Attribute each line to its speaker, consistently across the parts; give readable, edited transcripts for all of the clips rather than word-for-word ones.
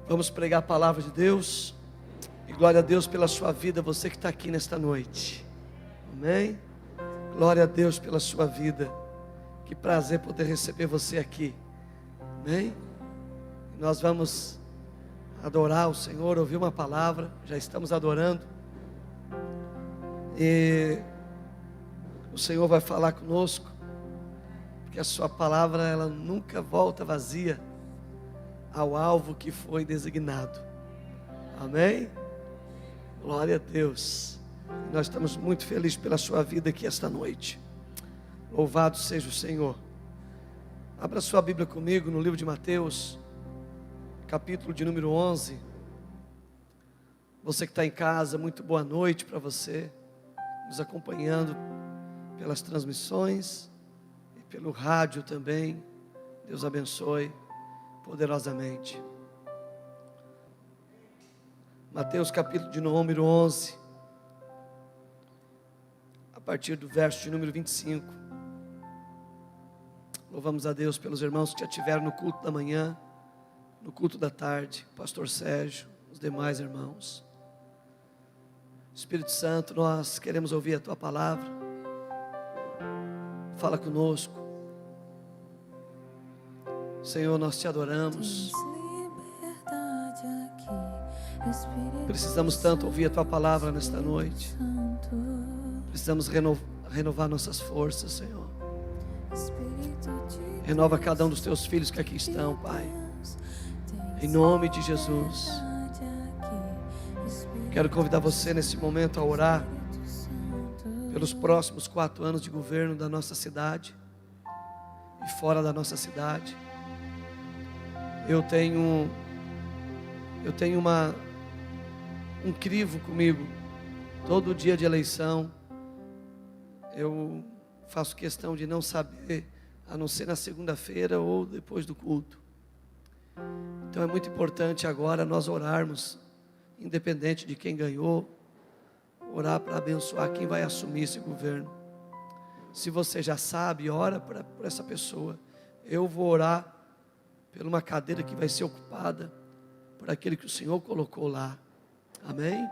Speaker 1: Vamos pregar a palavra de Deus. E glória a Deus pela sua vida, você que está aqui nesta noite. Amém? Glória a Deus pela sua vida. Que prazer poder receber você aqui. Amém? E nós vamos adorar o Senhor, ouvir uma palavra. Já estamos adorando. E o Senhor vai falar conosco. Porque a sua palavra, ela nunca volta vazia ao alvo que foi designado. Amém? Glória a Deus. Nós estamos muito felizes pela sua vida aqui esta noite. Louvado seja o Senhor. Abra sua Bíblia comigo no livro de Mateus, capítulo de número 11. Você que está em casa, muito boa noite para você, nos acompanhando pelas transmissões e pelo rádio também. Deus abençoe poderosamente. Mateus capítulo de número 11, a partir do verso de número 25. Louvamos a Deus pelos irmãos que já estiveram no culto da manhã, no culto da tarde, pastor Sérgio, os demais irmãos. Espírito Santo, nós queremos ouvir a tua palavra. Fala conosco. Senhor, nós te adoramos. Precisamos tanto ouvir a tua palavra nesta noite. Precisamos renovar nossas forças, Senhor. Renova cada um dos teus filhos que aqui estão, Pai. Em nome de Jesus. Quero convidar você nesse momento a orar pelos próximos 4 anos de governo da nossa cidade e fora da nossa cidade. Eu tenho um crivo comigo. Todo dia de eleição eu faço questão de não saber, a não ser na segunda-feira ou depois do culto. Então é muito importante agora nós orarmos, independente de quem ganhou, orar para abençoar quem vai assumir esse governo. Se você já sabe, ora por essa pessoa. Eu vou orar por uma cadeira que vai ser ocupada por aquele que o Senhor colocou lá. Amém?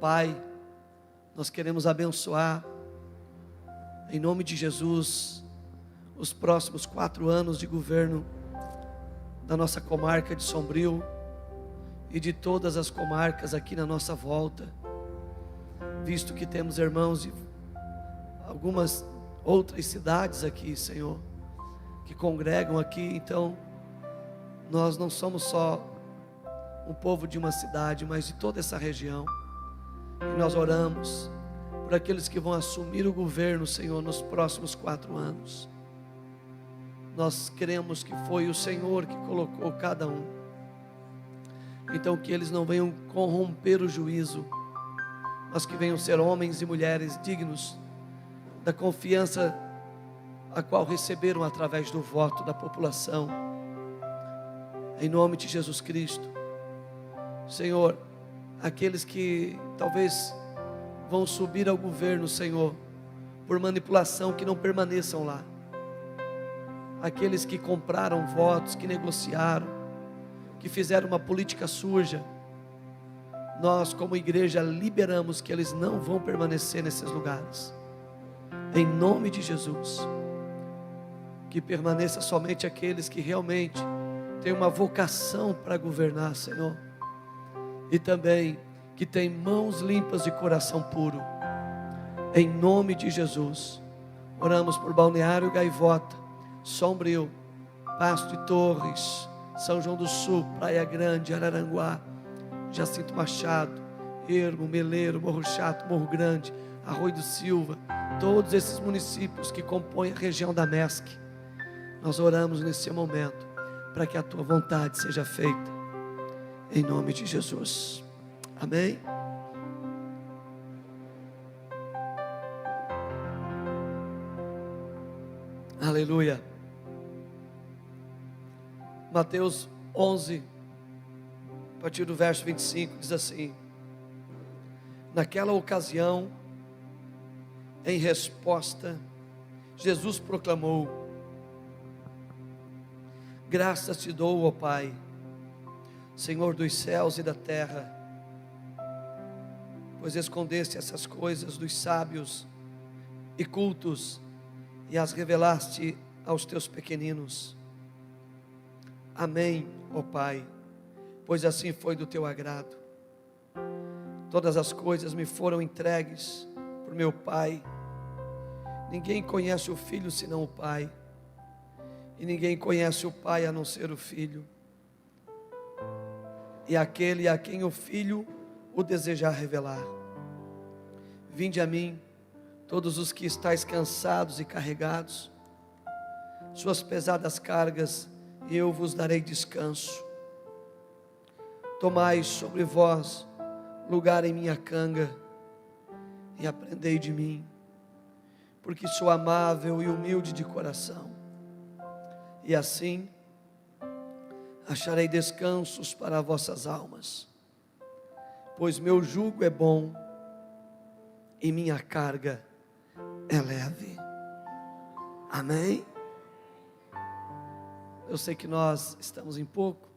Speaker 1: Pai, nós queremos abençoar, em nome de Jesus, os próximos 4 anos de governo da nossa comarca de Sombrio e de todas as comarcas aqui na nossa volta, visto que temos irmãos de algumas outras cidades aqui, Senhor, que congregam aqui. Então nós não somos só um povo de uma cidade, mas de toda essa região. E nós oramos por aqueles que vão assumir o governo, Senhor, nos próximos 4 anos. Nós cremos que foi o Senhor que colocou cada um. Então que eles não venham corromper o juízo, mas que venham ser homens e mulheres dignos da confiança a qual receberam através do voto da população. Em nome de Jesus Cristo. Senhor, aqueles que talvez vão subir ao governo, Senhor, por manipulação, que não permaneçam lá. Aqueles que compraram votos, que negociaram, que fizeram uma política suja, nós como igreja liberamos que eles não vão permanecer nesses lugares. Em nome de Jesus. Que permaneça somente aqueles que realmente têm uma vocação para governar, Senhor. E também que têm mãos limpas e coração puro. Em nome de Jesus. Oramos por Balneário Gaivota, Sombrio, Pasto e Torres, São João do Sul, Praia Grande, Araranguá, Jacinto Machado, Ermo, Meleiro, Morro Chato, Morro Grande, Arroio do Silva, todos esses municípios que compõem a região da MESC. Nós oramos nesse momento para que a tua vontade seja feita, em nome de Jesus. Amém? Aleluia. Mateus 11, a partir do verso 25, diz assim: naquela ocasião, em resposta, Jesus proclamou: graças te dou, ó Pai, Senhor dos céus e da terra, pois escondeste essas coisas dos sábios e cultos e as revelaste aos teus pequeninos. Amém, ó Pai, pois assim foi do teu agrado. Todas as coisas me foram entregues por meu Pai. Ninguém conhece o Filho senão o Pai, e ninguém conhece o Pai a não ser o Filho, e aquele a quem o Filho o desejar revelar. Vinde a mim, todos os que estáis cansados e carregados, suas pesadas cargas, e eu vos darei descanso. Tomai sobre vós lugar em minha canga, e aprendei de mim, porque sou amável e humilde de coração, e assim acharei descansos para vossas almas, pois meu jugo é bom e minha carga é leve. Amém? Eu sei que nós estamos em pouco,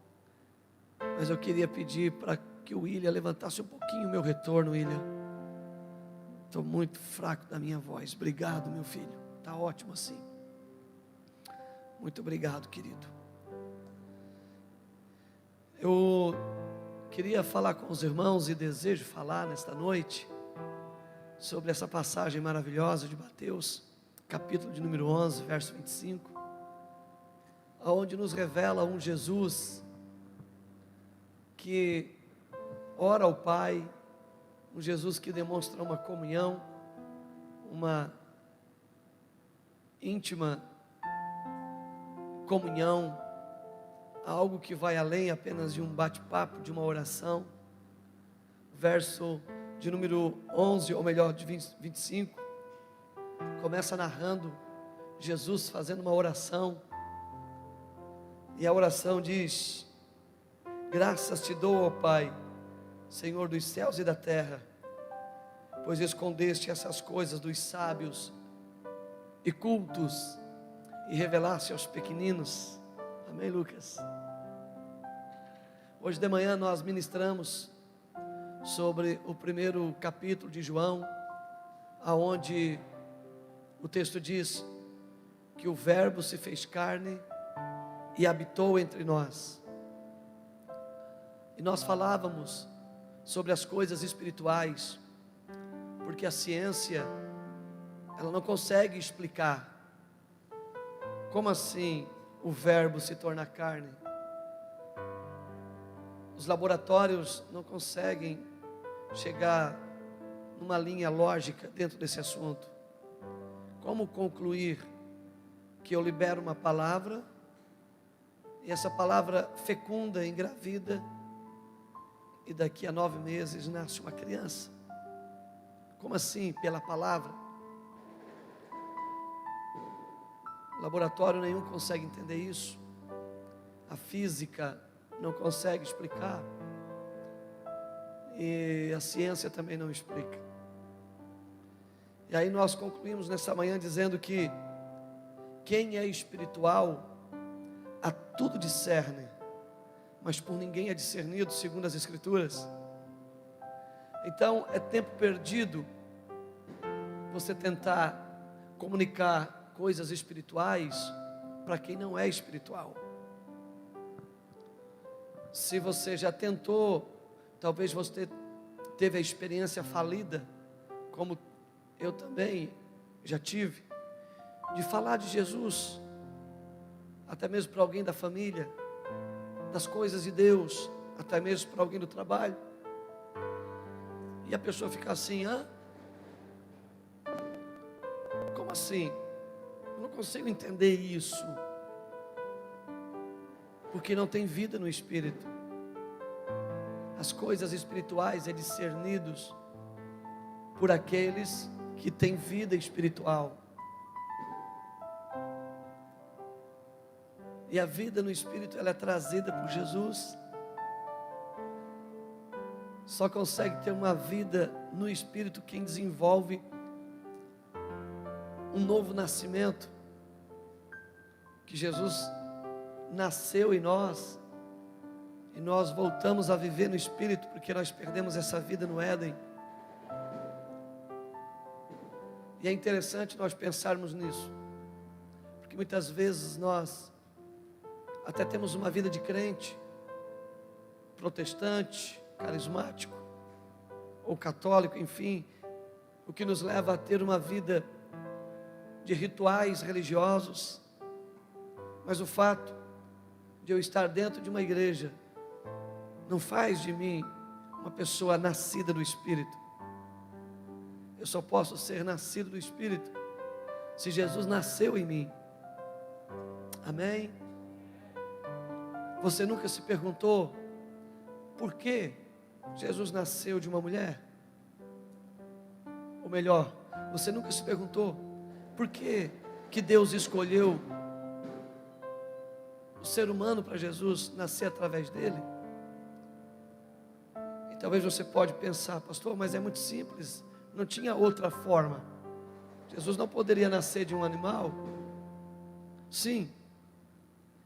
Speaker 1: mas eu queria pedir para que o William levantasse um pouquinho o meu retorno. William, estou muito fraco da minha voz. Obrigado, meu filho, está ótimo assim. Muito obrigado, querido. Eu queria falar com os irmãos e desejo falar nesta noite sobre essa passagem maravilhosa de Mateus, capítulo de número 11, verso 25, onde nos revela um Jesus que ora ao Pai, um Jesus que demonstra uma comunhão, uma íntima comunhão, algo que vai além apenas de um bate-papo, de uma oração. Verso de número 11, ou melhor, de 25, começa narrando Jesus fazendo uma oração, e a oração diz: graças te dou, ó Pai, Senhor dos céus e da terra, pois escondeste essas coisas dos sábios e cultos, e revelaste aos pequeninos. Amém, Lucas? Hoje de manhã nós ministramos sobre o primeiro capítulo de João, aonde o texto diz que o Verbo se fez carne e habitou entre nós. E nós falávamos sobre as coisas espirituais, porque a ciência, ela não consegue explicar como assim o Verbo se torna carne. Os laboratórios não conseguem chegar numa linha lógica dentro desse assunto. Como concluir que eu libero uma palavra e essa palavra fecunda, engravida, e daqui a 9 meses nasce uma criança? Como assim, pela palavra? Laboratório nenhum consegue entender isso. A física não consegue explicar, e a ciência também não explica. E aí nós concluímos nessa manhã dizendo que quem é espiritual a tudo discerne, mas por ninguém é discernido, segundo as Escrituras. Então é tempo perdido você tentar comunicar coisas espirituais para quem não é espiritual. Se você já tentou, talvez você teve a experiência falida, como eu também já tive, de falar de Jesus, até mesmo para alguém da família, das coisas de Deus, até mesmo para alguém do trabalho, e a pessoa fica assim: como assim? Eu não consigo entender isso, porque não tem vida no Espírito. As coisas espirituais é discernidos por aqueles que têm vida espiritual. E a vida no Espírito, ela é trazida por Jesus. Só consegue ter uma vida no Espírito quem desenvolve um novo nascimento, que Jesus nasceu em nós, E nós voltamos a viver no Espírito porque nós perdemos essa vida no Éden. E é interessante nós pensarmos nisso, porque muitas vezes nós até temos uma vida de crente, protestante, carismático, ou católico, enfim, o que nos leva a ter uma vida de rituais religiosos, mas o fato de eu estar dentro de uma igreja não faz de mim uma pessoa nascida do Espírito. Eu só posso ser nascido do Espírito se Jesus nasceu em mim. Amém? Você nunca se perguntou por que Jesus nasceu de uma mulher? Ou melhor, você nunca se perguntou por que Deus escolheu o ser humano para Jesus nascer através dele? E talvez você pode pensar, pastor, mas é muito simples, não tinha outra forma. Jesus não poderia nascer de um animal? Sim,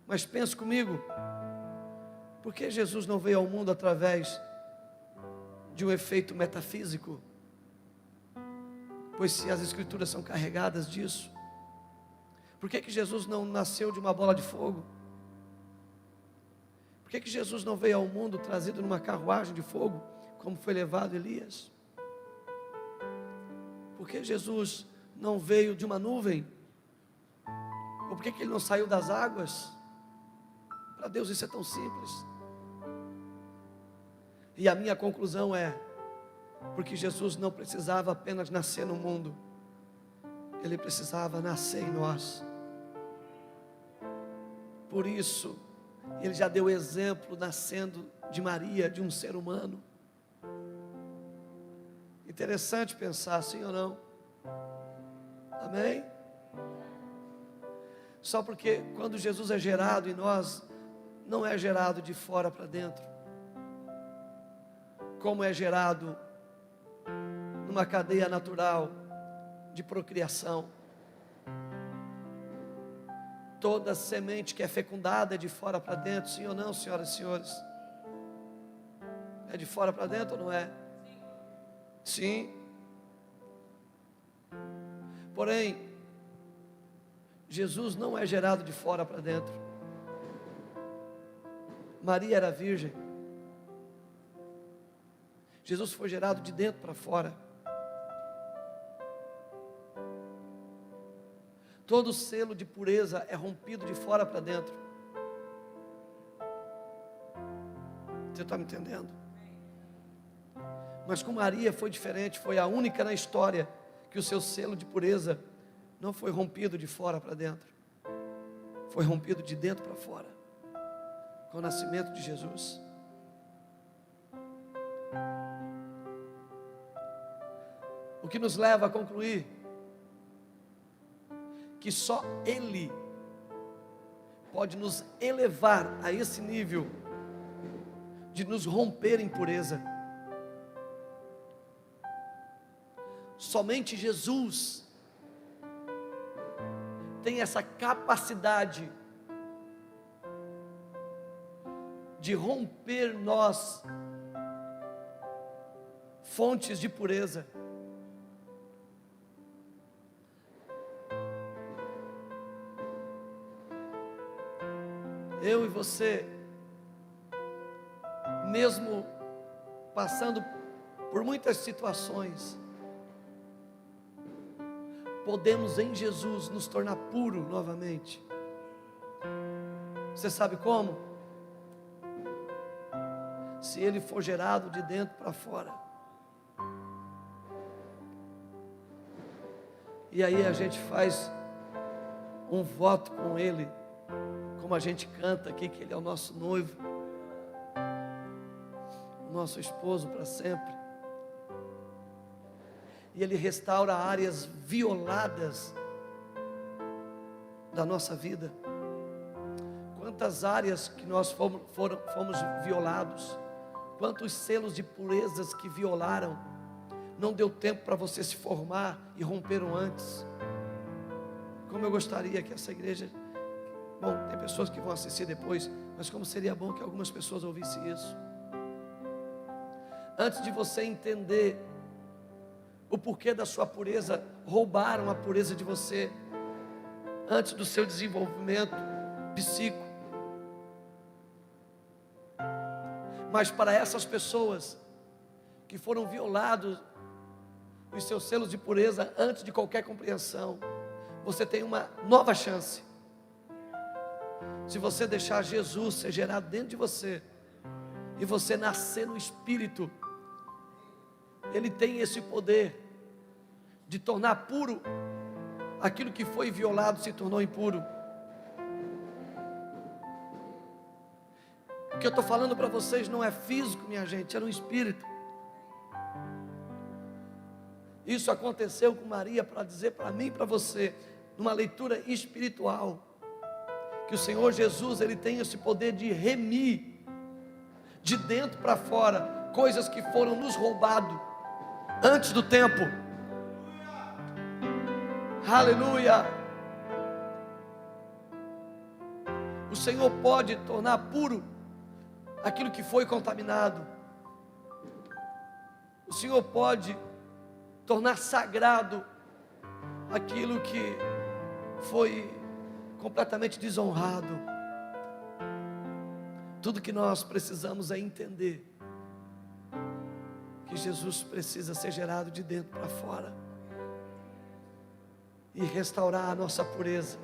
Speaker 1: mas pense comigo, por que Jesus não veio ao mundo através de um efeito metafísico? Pois se as Escrituras são carregadas disso, por que Jesus não nasceu de uma bola de fogo? Por que Jesus não veio ao mundo trazido numa carruagem de fogo, como foi levado Elias? Por que Jesus não veio de uma nuvem? Ou por que ele não saiu das águas? Para Deus isso é tão simples. E a minha conclusão é, porque Jesus não precisava apenas nascer no mundo, Ele precisava nascer em nós. Por isso, Ele já deu exemplo nascendo de Maria, de um ser humano. Interessante pensar assim ou não? Amém? Só porque quando Jesus é gerado em nós, não é gerado de fora para dentro, como é gerado numa cadeia natural de procriação. Toda semente que é fecundada é de fora para dentro, sim ou não, senhoras e senhores? É de fora para dentro ou não é? Sim. Porém, Jesus não é gerado de fora para dentro. Maria era virgem. Jesus foi gerado de dentro para fora. Todo selo de pureza é rompido de fora para dentro. Você está me entendendo? Mas com Maria foi diferente, foi a única na história que o seu selo de pureza não foi rompido de fora para dentro, foi rompido de dentro para fora, com o nascimento de Jesus. O que nos leva a concluir que só Ele pode nos elevar a esse nível de nos romper em pureza. Somente Jesus tem essa capacidade de romper nós, fontes de pureza. Eu e você, mesmo passando por muitas situações, podemos em Jesus nos tornar puro novamente. Você sabe como? Se Ele for gerado de dentro para fora. E aí a gente faz um voto com Ele, como a gente canta aqui, que Ele é o nosso noivo, o nosso esposo para sempre. E Ele restaura áreas violadas da nossa vida. Quantas áreas que nós fomos violados, quantos selos de purezas que violaram, não deu tempo para você se formar e romperam antes. Como eu gostaria que essa igreja, bom, tem pessoas que vão assistir depois, Mas como seria bom que algumas pessoas ouvissem isso. Antes de você entender o porquê da sua pureza, roubaram a pureza de você antes do seu desenvolvimento psíquico. Mas para essas pessoas que foram violados os seus selos de pureza antes de qualquer compreensão, você tem uma nova chance. Se você deixar Jesus ser gerado dentro de você e você nascer no Espírito, Ele tem esse poder de tornar puro aquilo que foi violado, se tornou impuro. O que eu estou falando para vocês não é físico, minha gente, é no Espírito. Isso aconteceu com Maria para dizer para mim e para você, numa leitura espiritual, que o Senhor Jesus, Ele tem esse poder de remir, de dentro para fora, coisas que foram nos roubadas antes do tempo. Aleluia! O Senhor pode tornar puro aquilo que foi contaminado. O Senhor pode tornar sagrado aquilo que foi completamente desonrado. Tudo que nós precisamos é entender que Jesus precisa ser gerado de dentro para fora e restaurar a nossa pureza,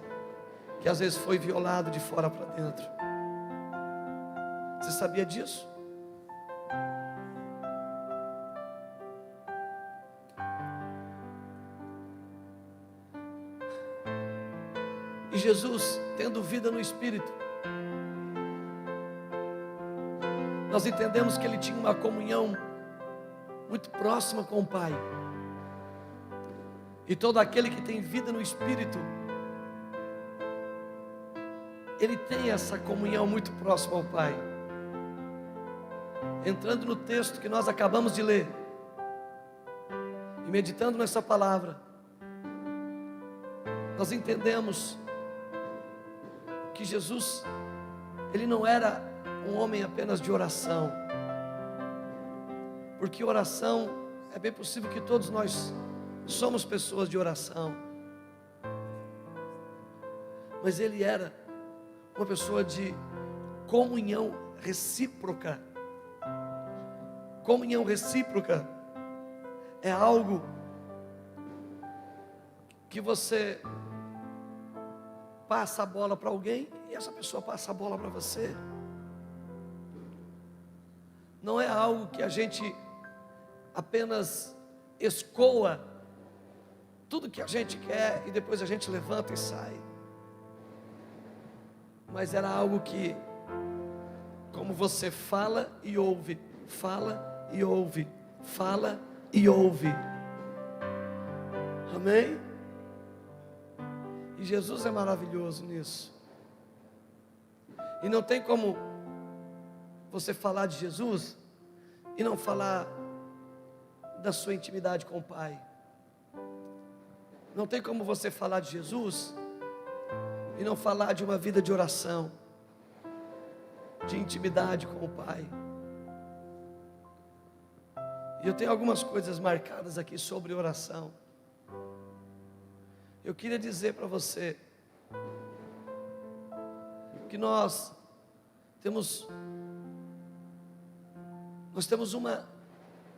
Speaker 1: que às vezes foi violado de fora para dentro. Você sabia disso? E Jesus, tendo vida no Espírito, nós entendemos que Ele tinha uma comunhão muito próxima com o Pai. E todo aquele que tem vida no Espírito, ele tem essa comunhão muito próxima ao Pai. Entrando no texto que nós acabamos de ler, e meditando nessa palavra, nós entendemos que Jesus, Ele não era um homem apenas de oração, porque oração, é bem possível que todos nós somos pessoas de oração, mas Ele era uma pessoa de comunhão recíproca. Comunhão recíproca é algo que você passa a bola para alguém e essa pessoa passa a bola para você. Não é algo que a gente apenas escoa tudo que a gente quer e depois a gente levanta e sai. Mas era algo que, como você fala e ouve, fala e ouve, fala e ouve. Amém? E Jesus é maravilhoso nisso. E não tem como você falar de Jesus e não falar da sua intimidade com o Pai. Não tem como você falar de Jesus e não falar de uma vida de oração, de intimidade com o Pai. E eu tenho algumas coisas marcadas aqui sobre oração. Eu queria dizer para você que nós temos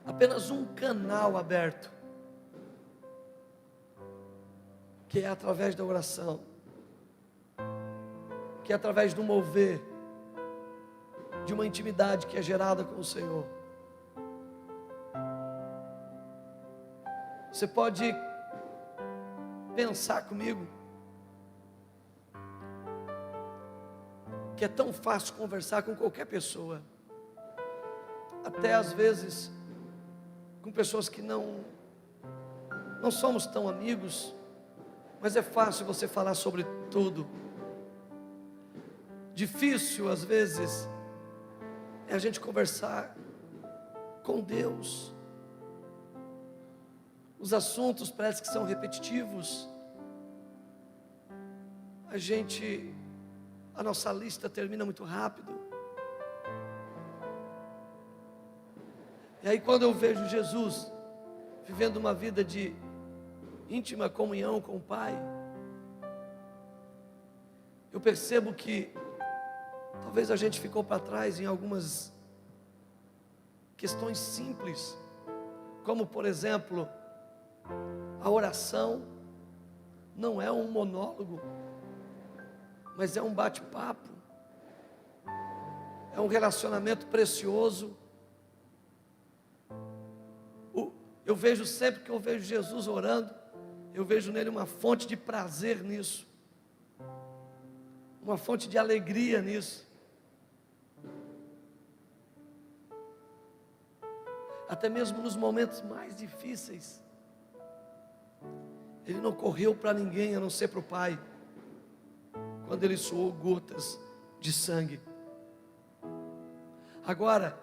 Speaker 1: apenas um canal aberto, que é através da oração, que é através do mover de uma intimidade que é gerada com o Senhor. Você pode pensar comigo que é tão fácil conversar com qualquer pessoa, até às vezes com pessoas que não somos tão amigos, mas é fácil você falar sobre tudo. Difícil às vezes é a gente conversar com Deus. Os assuntos parece que são repetitivos. A gente a nossa lista termina muito rápido. E aí quando eu vejo Jesus vivendo uma vida de íntima comunhão com o Pai, eu percebo que talvez a gente ficou para trás em algumas questões simples, como por exemplo, a oração não é um monólogo, mas é um bate-papo, é um relacionamento precioso. Eu vejo sempre que eu vejo Jesus orando, eu vejo nele uma fonte de prazer nisso, uma fonte de alegria nisso. Até mesmo nos momentos mais difíceis, ele não correu para ninguém a não ser para o Pai, quando ele suou gotas de sangue. Agora,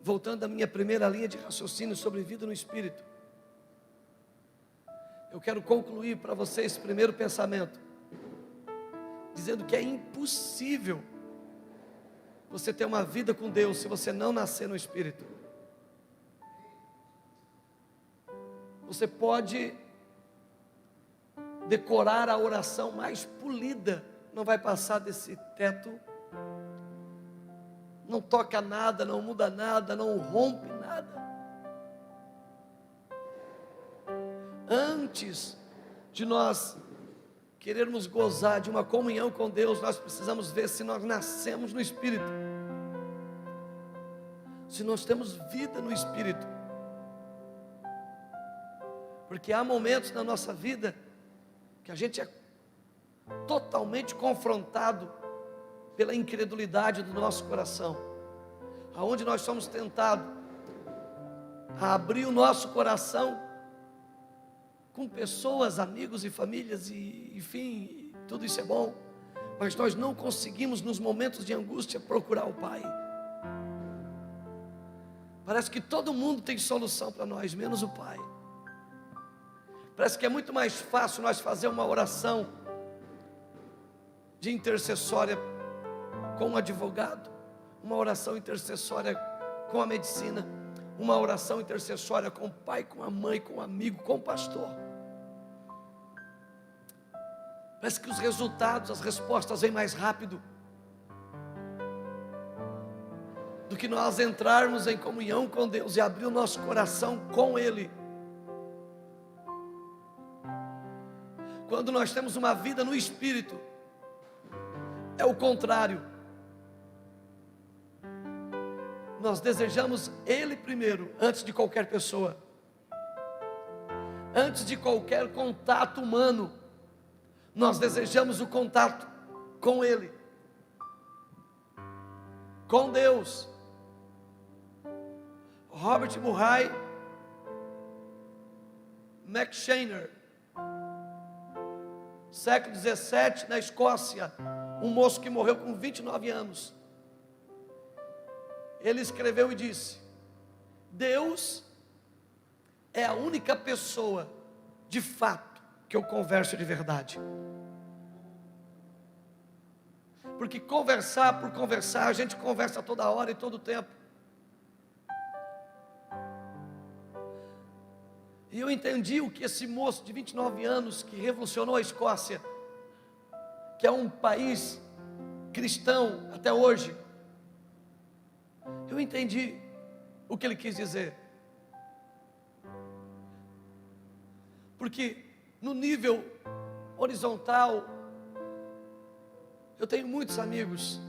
Speaker 1: voltando à minha primeira linha de raciocínio sobre vida no Espírito, eu quero concluir para você esse primeiro pensamento, dizendo que é impossível você ter uma vida com Deus se você não nascer no Espírito. Você pode decorar a oração mais polida, não vai passar desse teto, não toca nada, não muda nada, não rompe nada. Antes de nós querermos gozar de uma comunhão com Deus, nós precisamos ver se nós nascemos no Espírito, se nós temos vida no Espírito, porque há momentos na nossa vida que a gente é totalmente confrontado pela incredulidade do nosso coração, aonde nós somos tentados a abrir o nosso coração com pessoas, amigos e famílias, e enfim, tudo isso é bom, mas nós não conseguimos nos momentos de angústia procurar o Pai. Parece que todo mundo tem solução para nós, menos o Pai. Parece que é muito mais fácil nós fazer uma oração de intercessória com um advogado, uma oração intercessória com a medicina, uma oração intercessória com o pai, com a mãe, com o amigo, com o pastor. Parece que os resultados, as respostas vêm mais rápido do que nós entrarmos em comunhão com Deus e abrir o nosso coração com Ele. Quando nós temos uma vida no Espírito, é o contrário. Nós desejamos Ele primeiro, antes de qualquer pessoa, antes de qualquer contato humano. Nós desejamos o contato com Ele, com Deus. Robert Murray McShane, século 17, na Escócia, um moço que morreu com 29 anos. Ele escreveu e disse: Deus é a única pessoa, de fato, que eu converso de verdade. Porque conversar por conversar, a gente conversa toda hora e todo tempo. E eu entendi o que esse moço de 29 anos, que revolucionou a Escócia, que é um país cristão até hoje, eu entendi o que ele quis dizer. Porque no nível horizontal, eu tenho muitos amigos,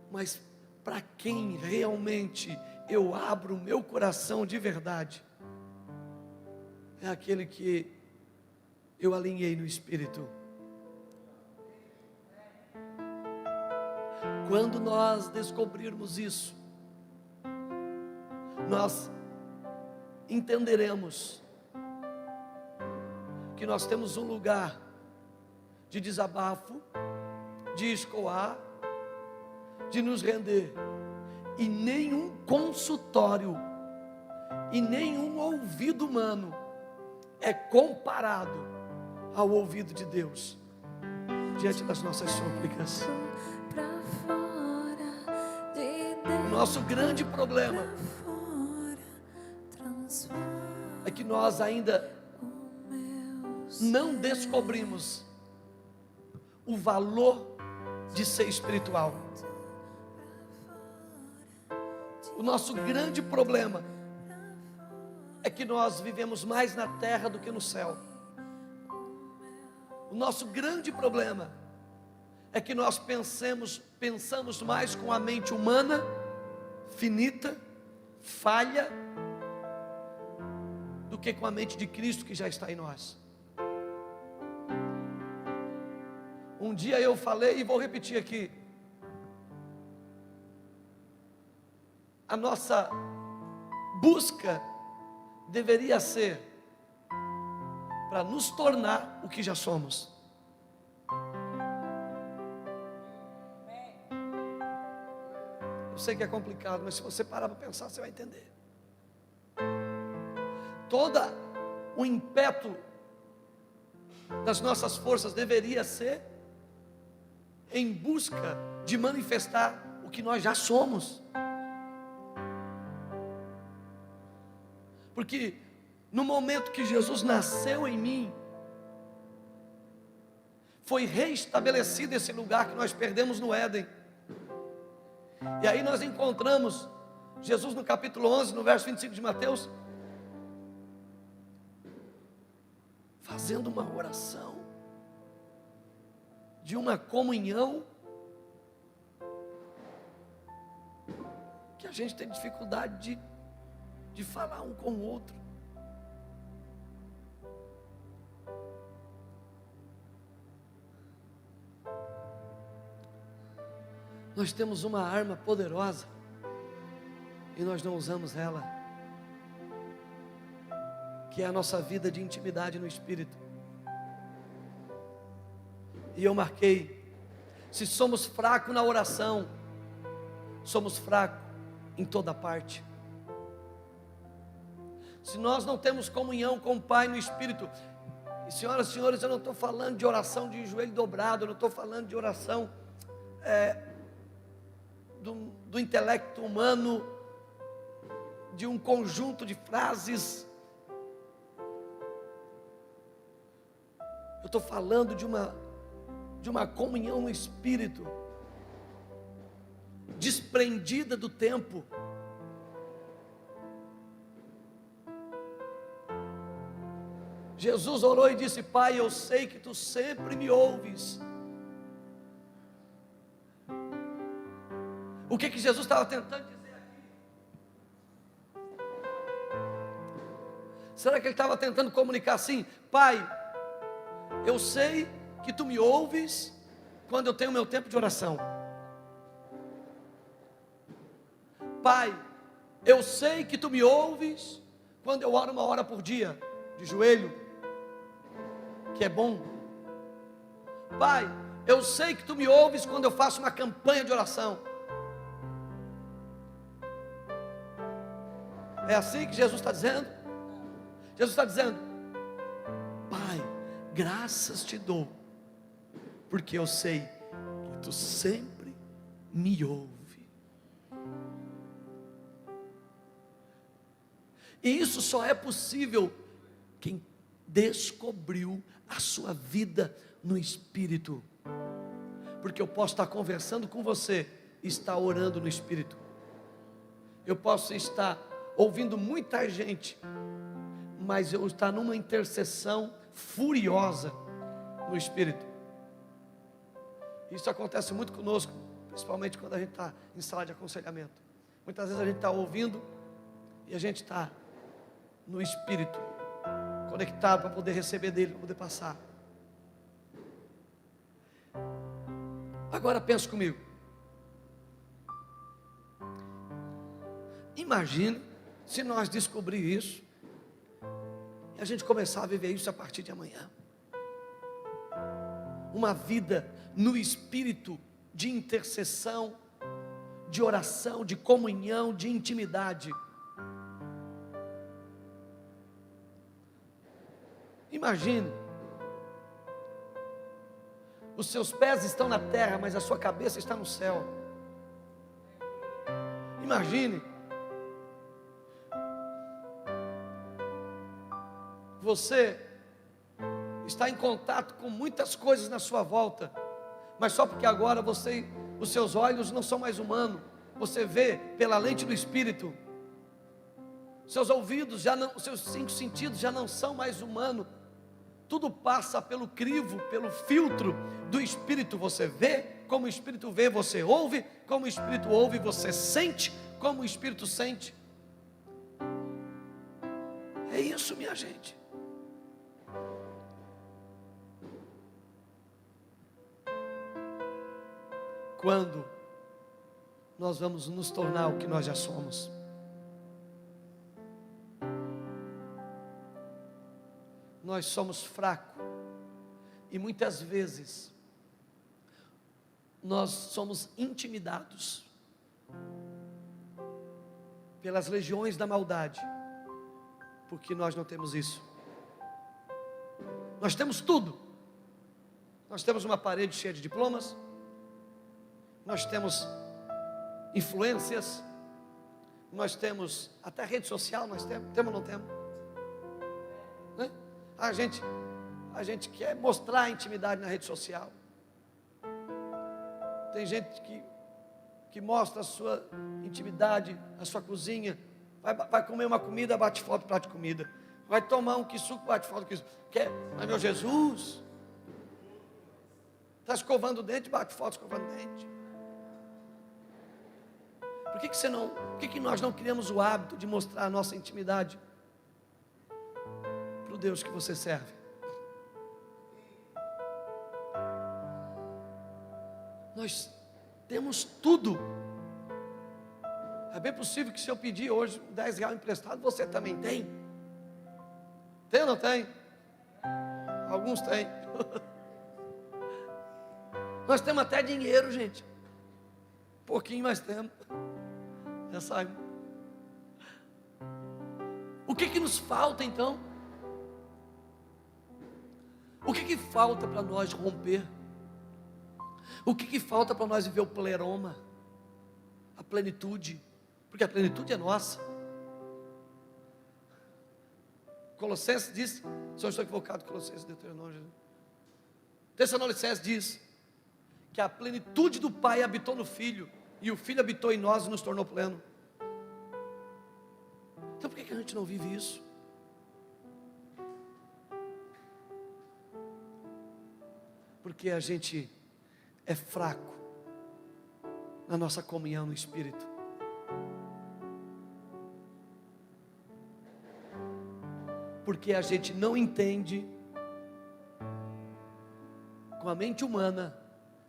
Speaker 1: mas para quem realmente eu abro o meu coração de verdade, é aquele que eu alinhei no Espírito. Quando nós descobrirmos isso, nós entenderemos que nós temos um lugar de desabafo, de escoar, de nos render, e nenhum consultório e nenhum ouvido humano é comparado ao ouvido de Deus. diante das nossas súplicas. O nosso grande problema é que nós ainda não descobrimos o valor de ser espiritual. O nosso grande problema é que nós vivemos mais na terra do que no céu. O nosso grande problema é que nós pensamos mais com a mente humana, finita, falha, do que com a mente de Cristo que já está em nós. Um dia eu falei e vou repetir aqui: a nossa busca deveria ser para nos tornar o que já somos. Eu sei que é complicado, mas se você parar para pensar, você vai entender. Todo o ímpeto das nossas forças deveria ser em busca de manifestar o que nós já somos. Porque no momento que Jesus nasceu em mim, foi reestabelecido esse lugar que nós perdemos no Éden. E aí nós encontramos Jesus no capítulo 11, no verso 25 de Mateus, fazendo uma oração de uma comunhão que a gente tem dificuldade de falar um com o outro. Nós temos uma arma poderosa e nós não usamos ela, que é a nossa vida de intimidade no Espírito. E eu marquei: se somos fracos na oração, somos fracos em toda parte. Se nós não temos comunhão com o Pai no Espírito, e senhoras e senhores, eu não estou falando de oração de joelho dobrado, eu não estou falando de oração do intelecto humano, de um conjunto de frases. Eu estou falando de uma comunhão no Espírito, desprendida do tempo. Jesus orou e disse: Pai, eu sei que Tu sempre me ouves. O que Jesus estava tentando dizer aqui? Será que Ele estava tentando comunicar assim: Pai, eu sei que Tu me ouves quando eu tenho meu tempo de oração. Pai, eu sei que Tu me ouves quando eu oro 1 hora por dia, de joelho, que é bom. Pai, eu sei que Tu me ouves quando eu faço uma campanha de oração. É assim que Jesus está dizendo? Jesus está dizendo: Pai, graças Te dou, porque eu sei que Tu sempre me ouve. E isso só é possível quem descobriu a sua vida no Espírito. Porque eu posso estar conversando com você e estar orando no Espírito. Eu posso estar ouvindo muita gente, mas eu estar numa intercessão furiosa no Espírito. Isso acontece muito conosco, principalmente quando a gente está em sala de aconselhamento. Muitas vezes a gente está ouvindo e a gente está no Espírito, conectado para poder receber dele, para poder passar. Agora pense comigo. Imagine se nós descobrir isso e a gente começar a viver isso a partir de amanhã. Uma vida no Espírito de intercessão, de oração, de comunhão, de intimidade. Imagine Os seus pés estão na terra, mas a sua cabeça está no céu. Imagine. Você está em contato com muitas coisas na sua volta, mas só porque agora os seus olhos não são mais humanos, você vê pela lente do Espírito. Seus ouvidos os seus 5 sentidos já não são mais humanos. Tudo passa pelo crivo, pelo filtro do Espírito. Você vê como o Espírito vê, você ouve como o Espírito ouve, você sente como o Espírito sente. É isso, minha gente. Quando nós vamos nos tornar o que nós já somos? Nós somos fracos e muitas vezes nós somos intimidados pelas legiões da maldade, porque nós não temos isso. Nós temos tudo. Nós temos uma parede cheia de diplomas, nós temos influências, nós temos até rede social, nós temos ou não temos? Né? A gente quer mostrar a intimidade na rede social. Tem gente que mostra a sua intimidade, a sua cozinha. Vai comer uma comida, bate foto do prato de comida. Vai tomar um suco, bate foto do que suco. Mas meu Jesus, está escovando o dente, bate foto escovando o dente. Por que nós não criamos o hábito de mostrar a nossa intimidade para o Deus que você serve? Nós temos tudo. É bem possível que se eu pedir hoje R$10 emprestado, você também tem. Tem ou não tem? Alguns têm. Nós temos até dinheiro, gente. Pouquinho mais temos. Já sabe. O que nos falta então? O que falta para nós romper? O que falta para nós viver o pleroma? A plenitude. Porque a plenitude é nossa. Colossenses diz, se eu estou equivocado, Colossenses, Deuteronômio, Tessalonicenses diz que a plenitude do Pai habitou no Filho, e o Filho habitou em nós e nos tornou pleno. Então por que a gente não vive isso? Porque a gente é fraco na nossa comunhão no Espírito. Porque a gente não entende, com a mente humana,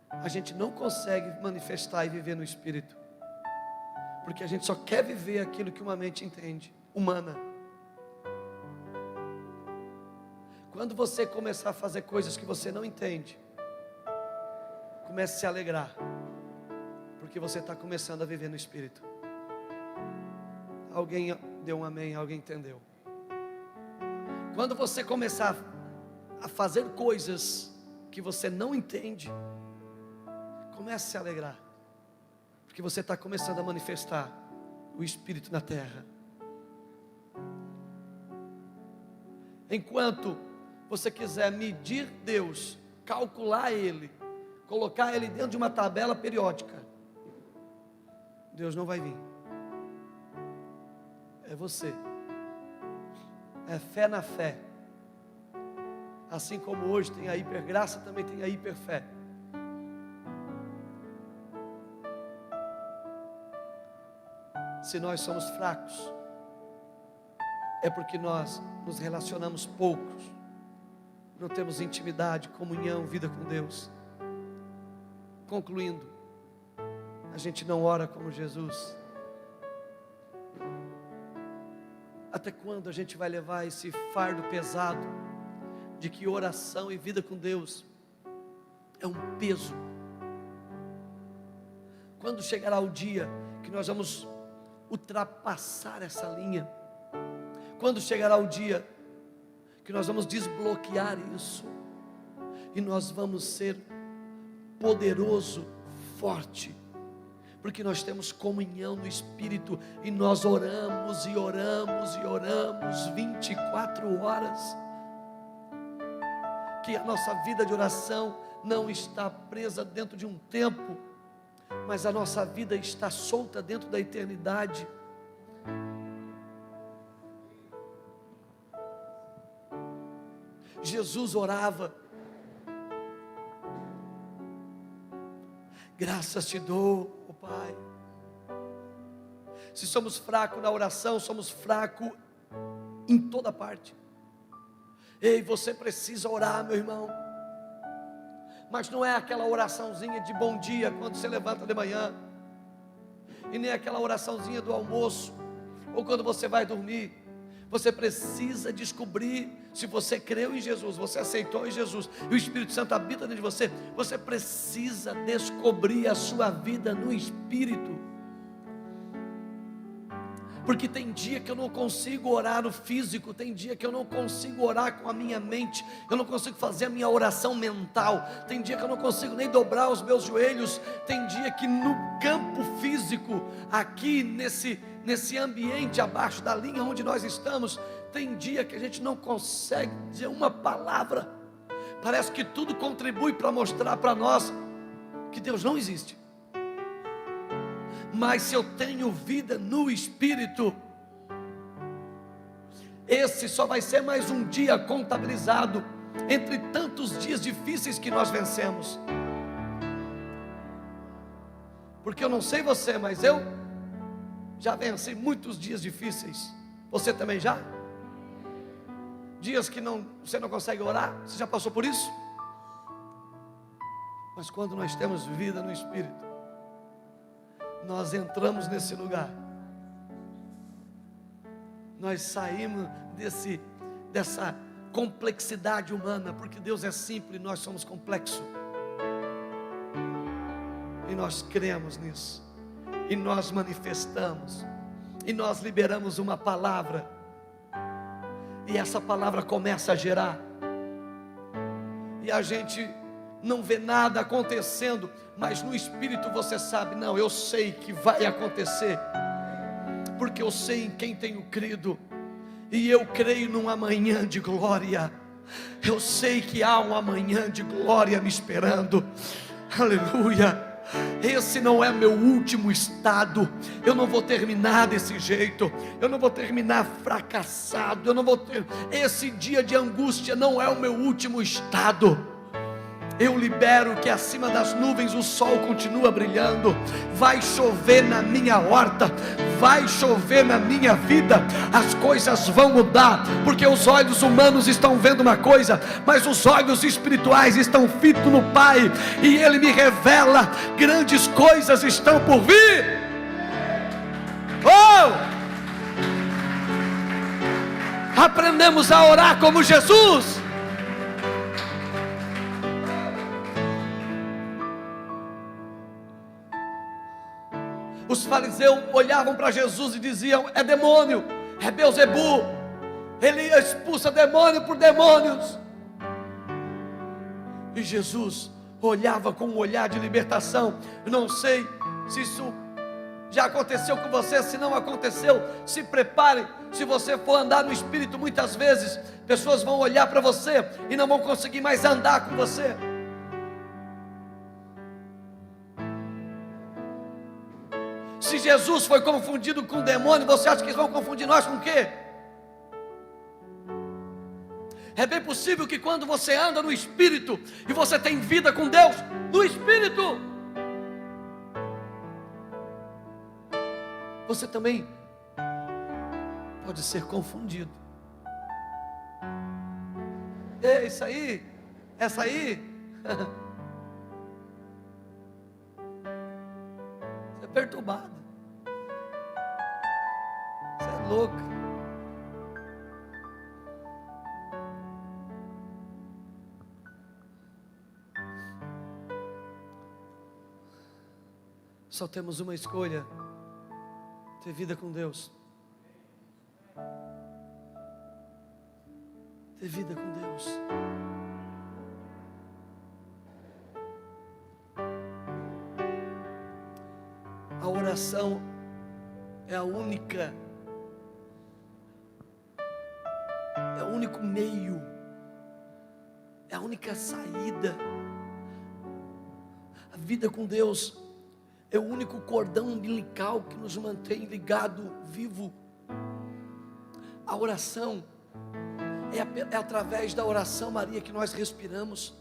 Speaker 1: a gente não consegue manifestar e viver no Espírito. Porque a gente só quer viver aquilo que uma mente entende, humana. Quando você começar a fazer coisas que você não entende, comece a se alegrar, porque você está começando a viver no Espírito. Alguém deu um amém, alguém entendeu? Quando você começar a fazer coisas que você não entende, comece a se alegrar, porque você está começando a manifestar o Espírito na terra. Enquanto você quiser medir Deus, calcular Ele, colocar Ele dentro de uma tabela periódica, Deus não vai vir. É você. É fé na fé. Assim como hoje tem a hipergraça, também tem a hiperfé. Se nós somos fracos, é porque nós nos relacionamos poucos, não temos intimidade, comunhão, vida com Deus. Concluindo, a gente não ora como Jesus. Até quando a gente vai levar esse fardo pesado de que oração e vida com Deus é um peso? Quando chegará o dia que nós vamos ultrapassar essa linha? Quando chegará o dia que nós vamos desbloquear isso e nós vamos ser poderoso, forte, porque nós temos comunhão no Espírito, e nós oramos e oramos e oramos 24 horas, que a nossa vida de oração não está presa dentro de um tempo, mas a nossa vida está solta dentro da eternidade. Jesus orava: graças te dou, ó Pai. Se somos fracos na oração, somos fracos em toda parte. Ei, você precisa orar, meu irmão, mas não é aquela oraçãozinha de bom dia quando você levanta de manhã, e nem aquela oraçãozinha do almoço, ou quando você vai dormir. Você precisa descobrir, se você creu em Jesus, você aceitou em Jesus, e o Espírito Santo habita dentro de você, você precisa descobrir a sua vida no Espírito. Porque tem dia que eu não consigo orar no físico, tem dia que eu não consigo orar com a minha mente, eu não consigo fazer a minha oração mental, tem dia que eu não consigo nem dobrar os meus joelhos, tem dia que no campo físico, aqui nesse ambiente abaixo da linha onde nós estamos, tem dia que a gente não consegue dizer uma palavra, parece que tudo contribui para mostrar para nós que Deus não existe. Mas se eu tenho vida no Espírito, esse só vai ser mais um dia contabilizado entre tantos dias difíceis que nós vencemos. Porque eu não sei você, mas eu já venci muitos dias difíceis. Você também já? Dias que você não consegue orar, você já passou por isso? Mas quando nós temos vida no Espírito, nós entramos nesse lugar, nós saímos dessa complexidade humana, porque Deus é simples, nós somos complexos, e nós cremos nisso, e nós manifestamos, e nós liberamos uma palavra, e essa palavra começa a gerar, e a gente não vê nada acontecendo, mas no Espírito você sabe, não, eu sei que vai acontecer, porque eu sei em quem tenho crido, e eu creio num amanhã de glória, eu sei que há um amanhã de glória me esperando, aleluia. Esse não é meu último estado, eu não vou terminar desse jeito, eu não vou terminar fracassado, esse dia de angústia não é o meu último estado. Eu libero que acima das nuvens o sol continua brilhando, vai chover na minha horta, vai chover na minha vida, as coisas vão mudar, porque os olhos humanos estão vendo uma coisa, mas os olhos espirituais estão fitos no Pai, e Ele me revela, grandes coisas estão por vir. Oh! Aprendemos a orar como Jesus. Os fariseus olhavam para Jesus e diziam: é demônio, é Beelzebu, ele expulsa demônio por demônios. E Jesus olhava com um olhar de libertação. Eu não sei se isso já aconteceu com você, se não aconteceu, se prepare. Se você for andar no Espírito, muitas vezes pessoas vão olhar para você e não vão conseguir mais andar com você. Se Jesus foi confundido com demônio, você acha que eles vão confundir nós com o quê? É bem possível que quando você anda no Espírito, e você tem vida com Deus, no Espírito, você também pode ser confundido. Ei, essa aí, você é perturbado, você é louco. Só temos uma escolha: ter vida com Deus. Ter vida com Deus. oração é o único meio, é a única saída. A vida com Deus é o único cordão umbilical que nos mantém ligado, vivo. A oração é através da oração, Maria, que nós respiramos.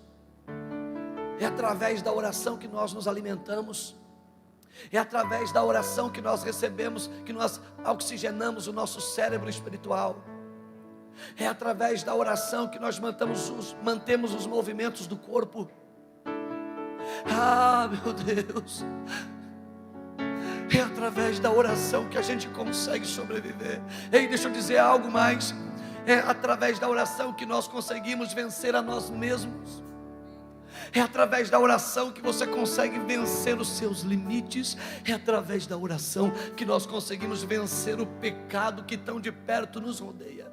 Speaker 1: É através da oração que nós nos alimentamos. É através da oração que nós recebemos, que nós oxigenamos o nosso cérebro espiritual. É através da oração que nós mantemos os movimentos do corpo. Ah, meu Deus! É através da oração que a gente consegue sobreviver. Ei, deixa eu dizer algo mais. É através da oração que nós conseguimos vencer a nós mesmos. É através da oração que você consegue vencer os seus limites. É através da oração que nós conseguimos vencer o pecado que tão de perto nos rodeia.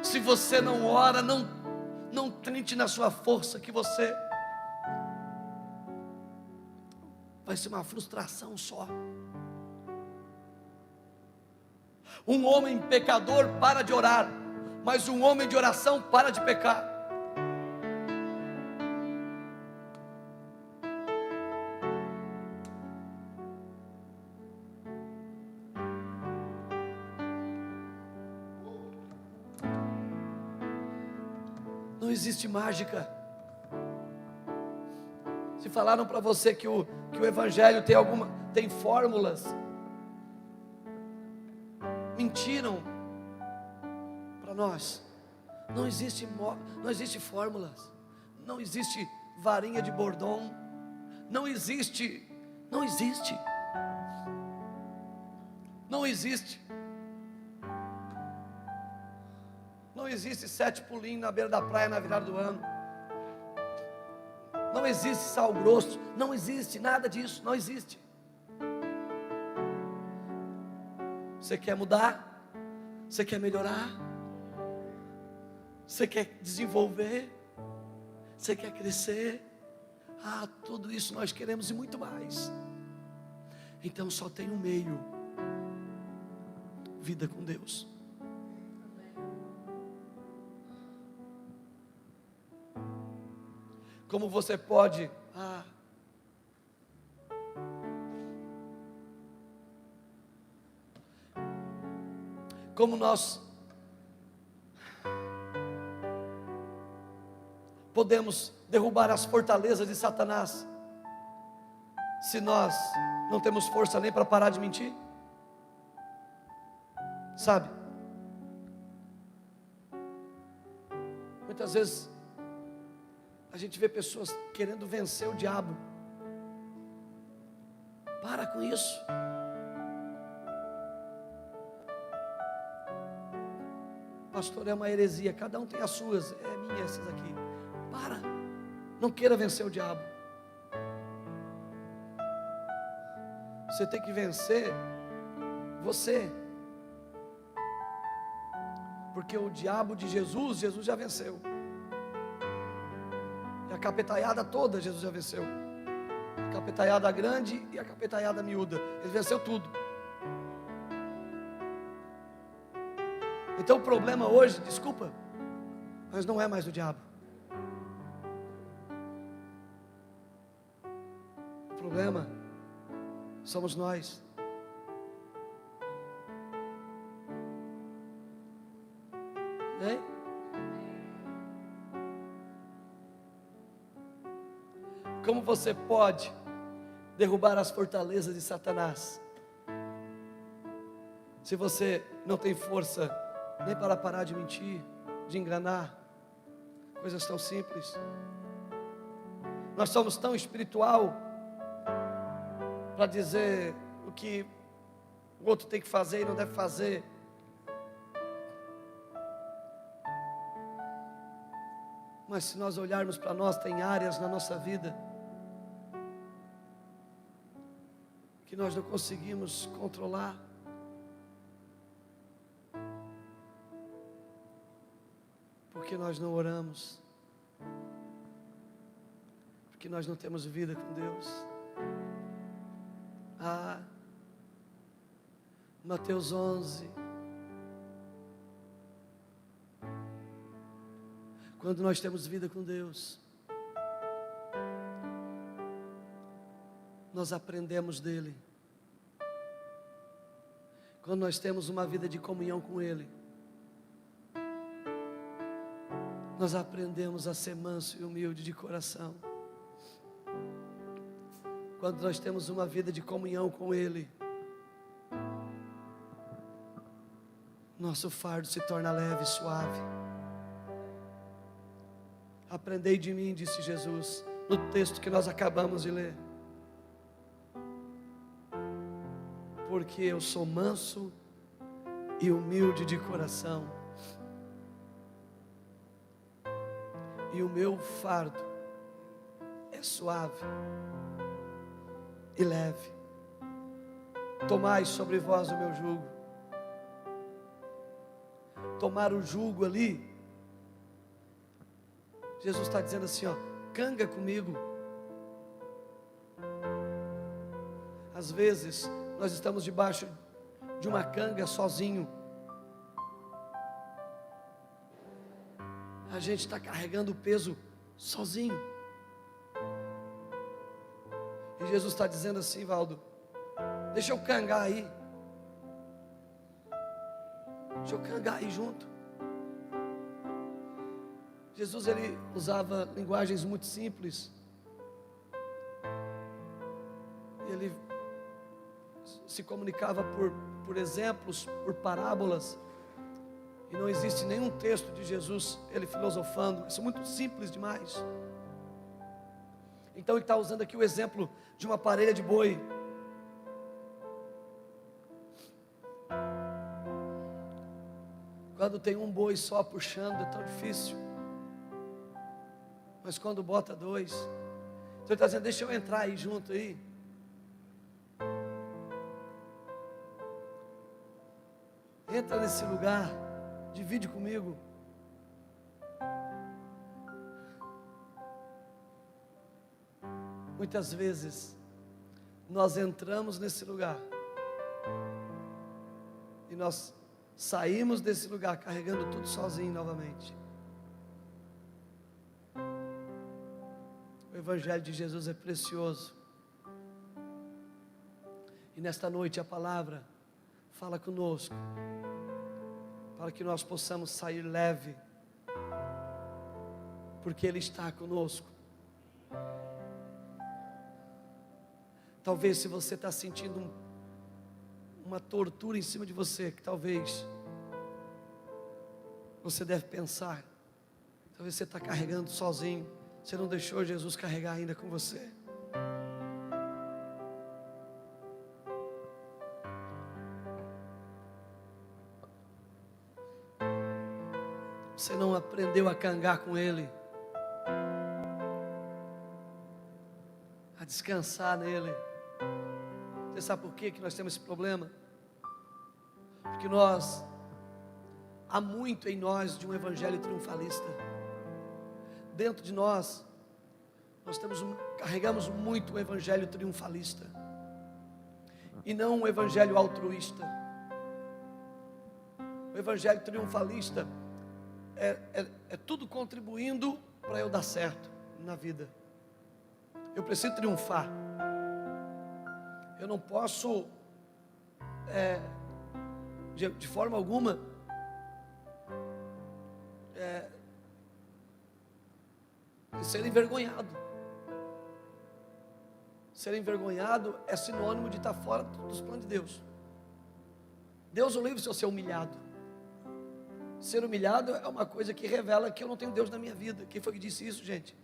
Speaker 1: Se você não ora, não tente na sua força, que você vai ser uma frustração só. Um homem pecador para de orar, mas um homem de oração para de pecar. Não existe mágica. Se falaram para você que o Evangelho tem fórmulas, mentiram para nós. Não existe fórmulas, não existe varinha de bordão, não existe. Não existe 7 pulinhos na beira da praia na virada do ano. Não existe sal grosso, não existe nada disso, não existe. Você quer mudar? Você quer melhorar? Você quer desenvolver? Você quer crescer? Ah, tudo isso nós queremos e muito mais. Então só tem um meio: vida com Deus. Como você pode como nós podemos derrubar as fortalezas de Satanás, se nós não temos força nem para parar de mentir? Sabe, muitas vezes a gente vê pessoas querendo vencer o diabo. Para com isso. Pastor, é uma heresia. Cada um tem as suas. É minha essas aqui. Para. Não queira vencer o diabo. Você tem que vencer você. Porque o diabo de Jesus já venceu. A capetaiada toda Jesus já venceu. A capetaiada grande e a capetaiada miúda. Ele venceu tudo. Então o problema hoje, desculpa, mas não é mais o diabo. O problema somos nós. Hein? Como você pode derrubar as fortalezas de Satanás, se você não tem força nem para parar de mentir, de enganar? Coisas tão simples. Nós somos tão espiritual para dizer o que o outro tem que fazer e não deve fazer. Mas se nós olharmos para nós, tem áreas na nossa vida que nós não conseguimos controlar. Porque nós não oramos. porque nós não temos vida com Deus. Mateus 11. Quando nós temos vida com Deus, nós aprendemos dele. Quando nós temos uma vida de comunhão com Ele, nós aprendemos a ser manso e humilde de coração. Quando nós temos uma vida de comunhão com Ele, nosso fardo se torna leve e suave. Aprendei de mim, disse Jesus, no texto que nós acabamos de ler. Porque eu sou manso e humilde de coração, e o meu fardo é suave e leve. Tomai sobre vós o meu jugo. Tomar o jugo ali, Jesus está dizendo assim, ó, canga comigo. Às vezes nós estamos debaixo de uma canga sozinho. A gente está carregando o peso sozinho. E Jesus está dizendo assim, Valdo, deixa eu cangar aí. Deixa eu cangar aí junto. Jesus, ele usava linguagens muito simples. Ele se comunicava por exemplos, por parábolas. E não existe nenhum texto de Jesus, ele filosofando. Isso é muito simples demais. Então ele está usando aqui o exemplo de uma parelha de boi. Quando tem um boi só puxando é tão difícil. Mas quando bota dois, então ele está dizendo, deixa eu entrar aí junto aí. Entra nesse lugar, divide comigo. Muitas vezes nós entramos nesse lugar e nós saímos desse lugar carregando tudo sozinho novamente. O Evangelho de Jesus é precioso. E nesta noite a palavra fala conosco, para que nós possamos sair leve, porque Ele está conosco. Talvez se você está sentindo uma tortura em cima de você, que talvez você deve pensar, talvez você está carregando sozinho, você não deixou Jesus carregar ainda com você. Você não aprendeu a cangar com Ele, a descansar nele. Você sabe por que nós temos esse problema? Porque há muito em nós de um evangelho triunfalista. Dentro de nós carregamos muito o evangelho triunfalista, e não o evangelho altruísta. O evangelho triunfalista é tudo contribuindo para eu dar certo na vida. Eu preciso triunfar. Eu não posso de forma alguma ser envergonhado. Ser envergonhado é sinônimo de estar fora dos planos de Deus. Deus o livre se eu ser humilhado. Ser humilhado é uma coisa que revela que eu não tenho Deus na minha vida. Quem foi que disse isso, gente?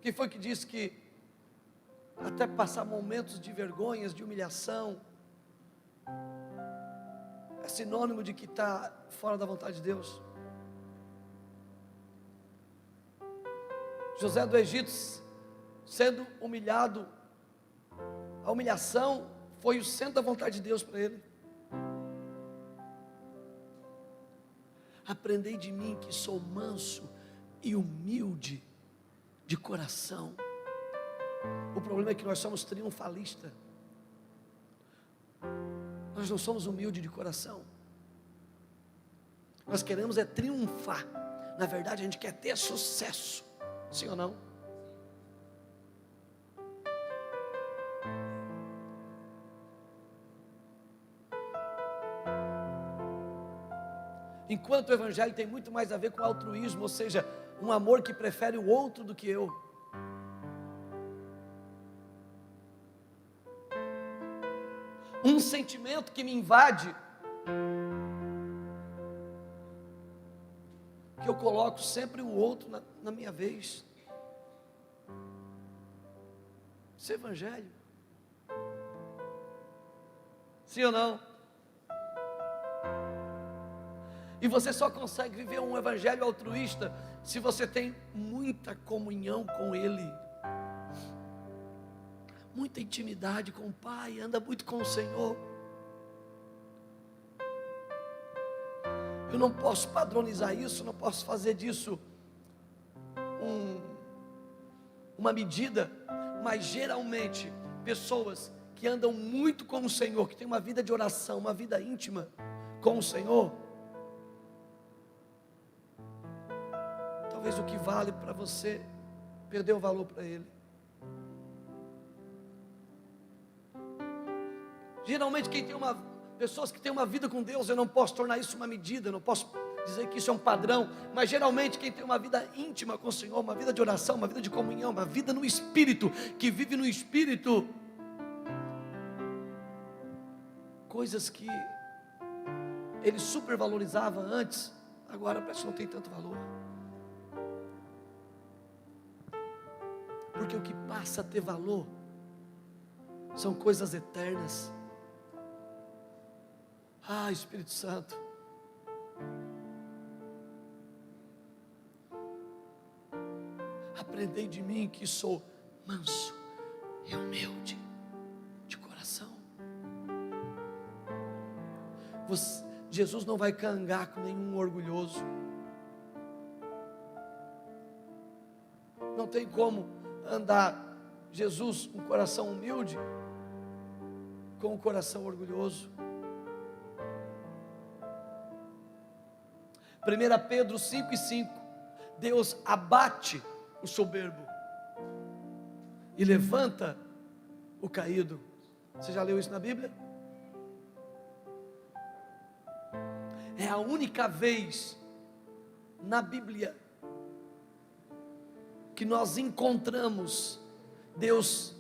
Speaker 1: Quem foi que disse que até passar momentos de vergonhas, de humilhação, é sinônimo de que está fora da vontade de Deus? José do Egito, sendo humilhado, a humilhação foi o centro da vontade de Deus para ele. Aprendei de mim que sou manso e humilde de coração. O problema é que nós somos triunfalistas. Nós não somos humildes de coração. Nós queremos é triunfar. Na verdade, a gente quer ter sucesso. Sim ou não? Enquanto o evangelho tem muito mais a ver com altruísmo, ou seja, um amor que prefere o outro do que eu. Um sentimento que me invade, que eu coloco sempre o outro na minha vez. Isso é evangelho. Sim ou não? E você só consegue viver um evangelho altruísta se você tem muita comunhão com Ele, muita intimidade com o Pai, anda muito com o Senhor. Eu não posso padronizar isso, não posso fazer disso uma medida, mas geralmente pessoas que andam muito com o Senhor, que têm uma vida de oração, uma vida íntima com o Senhor, talvez o que vale para você perdeu o valor para Ele. Geralmente pessoas que têm uma vida com Deus, eu não posso tornar isso uma medida, eu não posso dizer que isso é um padrão, mas geralmente quem tem uma vida íntima com o Senhor, uma vida de oração, uma vida de comunhão, uma vida no Espírito, que vive no Espírito, coisas que ele supervalorizava antes, agora parece que não tem tanto valor. Porque o que passa a ter valor são coisas eternas. Ah, Espírito Santo, aprendei de mim que sou manso e humilde de coração. Jesus não vai cangar com nenhum orgulhoso. Não tem como andar Jesus com um coração humilde com um coração orgulhoso. 1 Pedro 5:5, Deus abate o soberbo e levanta o caído. Você já leu isso na Bíblia? É a única vez na Bíblia que nós encontramos Deus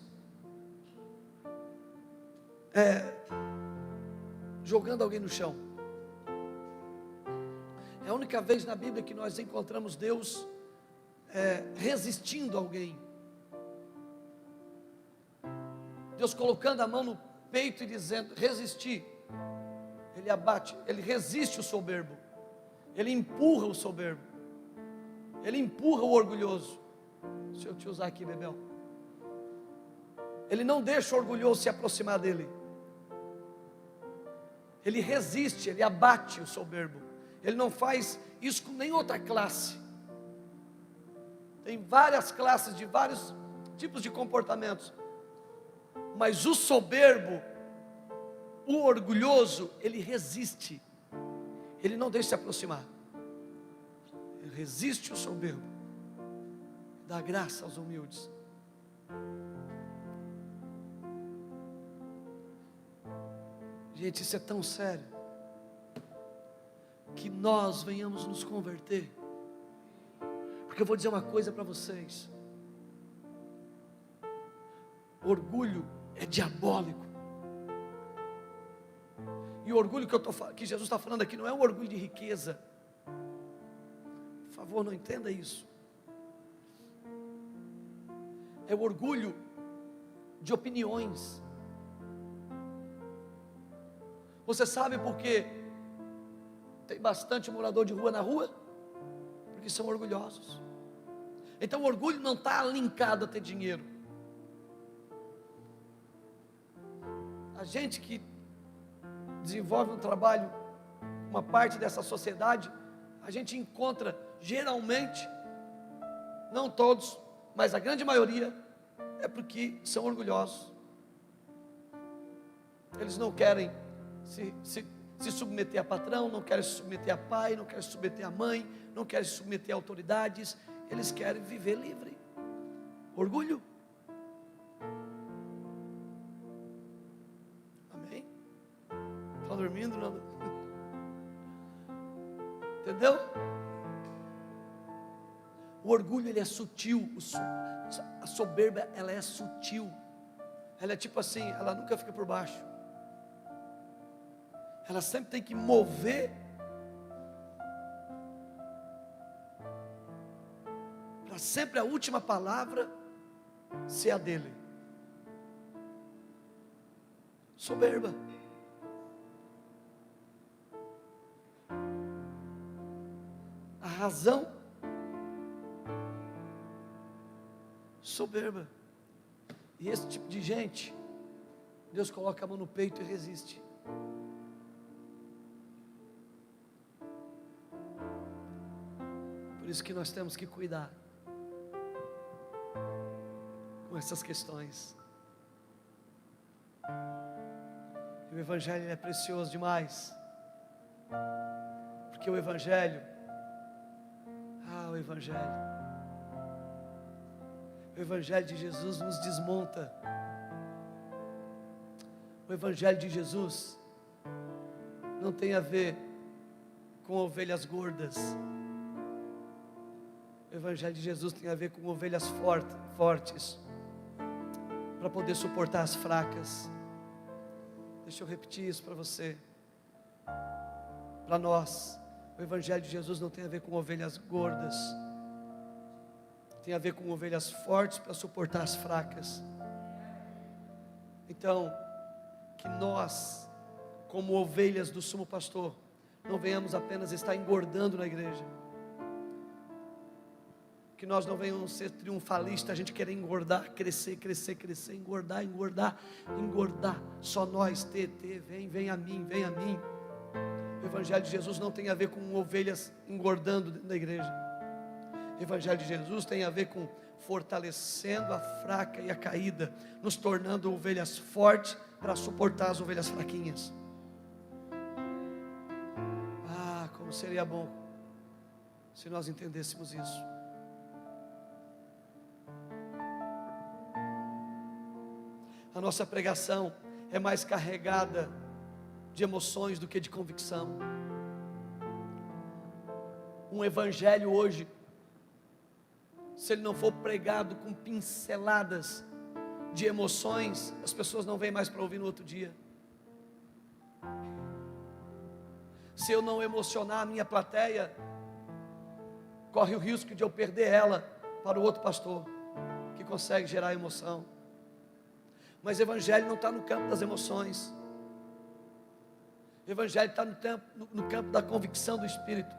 Speaker 1: jogando alguém no chão. É a única vez na Bíblia que nós encontramos Deus resistindo a alguém. Deus colocando a mão no peito e dizendo, resistir. Ele abate, ele resiste o soberbo. Ele empurra o soberbo. Ele empurra o orgulhoso. Deixa eu te usar aqui, Bebel. Ele não deixa o orgulhoso se aproximar dele. Ele resiste, ele abate o soberbo. Ele não faz isso com nem outra classe. Tem várias classes de vários tipos de comportamentos. Mas o soberbo, o orgulhoso, ele resiste. Ele não deixa se aproximar. Ele resiste o soberbo. Dá graça aos humildes. Gente, isso é tão sério, que nós venhamos nos converter. Porque eu vou dizer uma coisa para vocês: orgulho é diabólico. E o orgulho que Jesus está falando aqui não é um orgulho de riqueza. Por favor, não entenda isso. É o orgulho de opiniões. Você sabe por que tem bastante morador de rua na rua? Porque são orgulhosos. Então o orgulho não está linkado a ter dinheiro. A gente que desenvolve um trabalho, uma parte dessa sociedade, a gente encontra geralmente não todos, mas a grande maioria, é porque são orgulhosos. Eles não querem se submeter a patrão, não querem se submeter a pai, não querem se submeter a mãe, não querem se submeter a autoridades. Eles querem viver livre. Orgulho. Amém? Está dormindo? Não? Entendeu? O orgulho, ele é sutil. A soberba, ela é sutil. Ela é tipo assim, ela nunca fica por baixo. Ela sempre tem que mover para sempre a última palavra ser a dele. Soberba. A razão, soberba. E esse tipo de gente, Deus coloca a mão no peito e resiste. Por isso que nós temos que cuidar com essas questões. E o Evangelho é precioso demais. Porque o Evangelho, o Evangelho de Jesus nos desmonta. O Evangelho de Jesus não tem a ver com ovelhas gordas. O Evangelho de Jesus tem a ver com ovelhas fortes, para poder suportar as fracas. Deixa eu repetir isso para você. Para nós, o Evangelho de Jesus não tem a ver com ovelhas gordas, tem a ver com ovelhas fortes para suportar as fracas. Então, que nós, como ovelhas do sumo pastor, não venhamos apenas estar engordando na igreja, que nós não venhamos ser triunfalistas, a gente querer engordar, crescer, engordar, só nós, vem a mim. O Evangelho de Jesus não tem a ver com ovelhas engordando dentro da igreja. O Evangelho de Jesus tem a ver com fortalecendo a fraca e a caída, nos tornando ovelhas fortes para suportar as ovelhas fraquinhas. Como seria bom se nós entendêssemos isso. A nossa pregação é mais carregada de emoções do que de convicção. Um evangelho hoje, se ele não for pregado com pinceladas de emoções, as pessoas não vêm mais para ouvir no outro dia. Se eu não emocionar a minha plateia, corre o risco de eu perder ela para o outro pastor, que consegue gerar emoção. Mas o evangelho não está no campo das emoções. O evangelho está no campo da convicção do Espírito.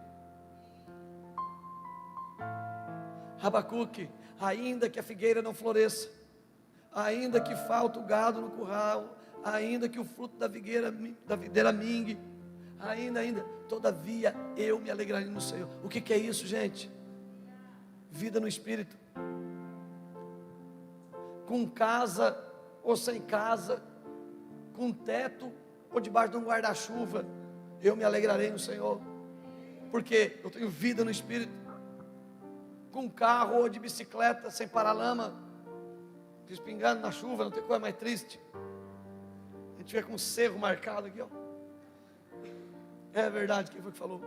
Speaker 1: Abacuque, ainda que a figueira não floresça, ainda que falte o gado no curral, ainda que o fruto da videira mingue, ainda, todavia eu me alegrarei no Senhor. O que é isso, gente? Vida no Espírito. Com casa ou sem casa, com teto ou debaixo de um guarda-chuva, eu me alegrarei no Senhor, porque eu tenho vida no Espírito. Com carro ou de bicicleta, sem paralama, respingando na chuva, não tem coisa mais triste. A gente vê com um cerro marcado aqui, ó. É verdade, quem foi que falou?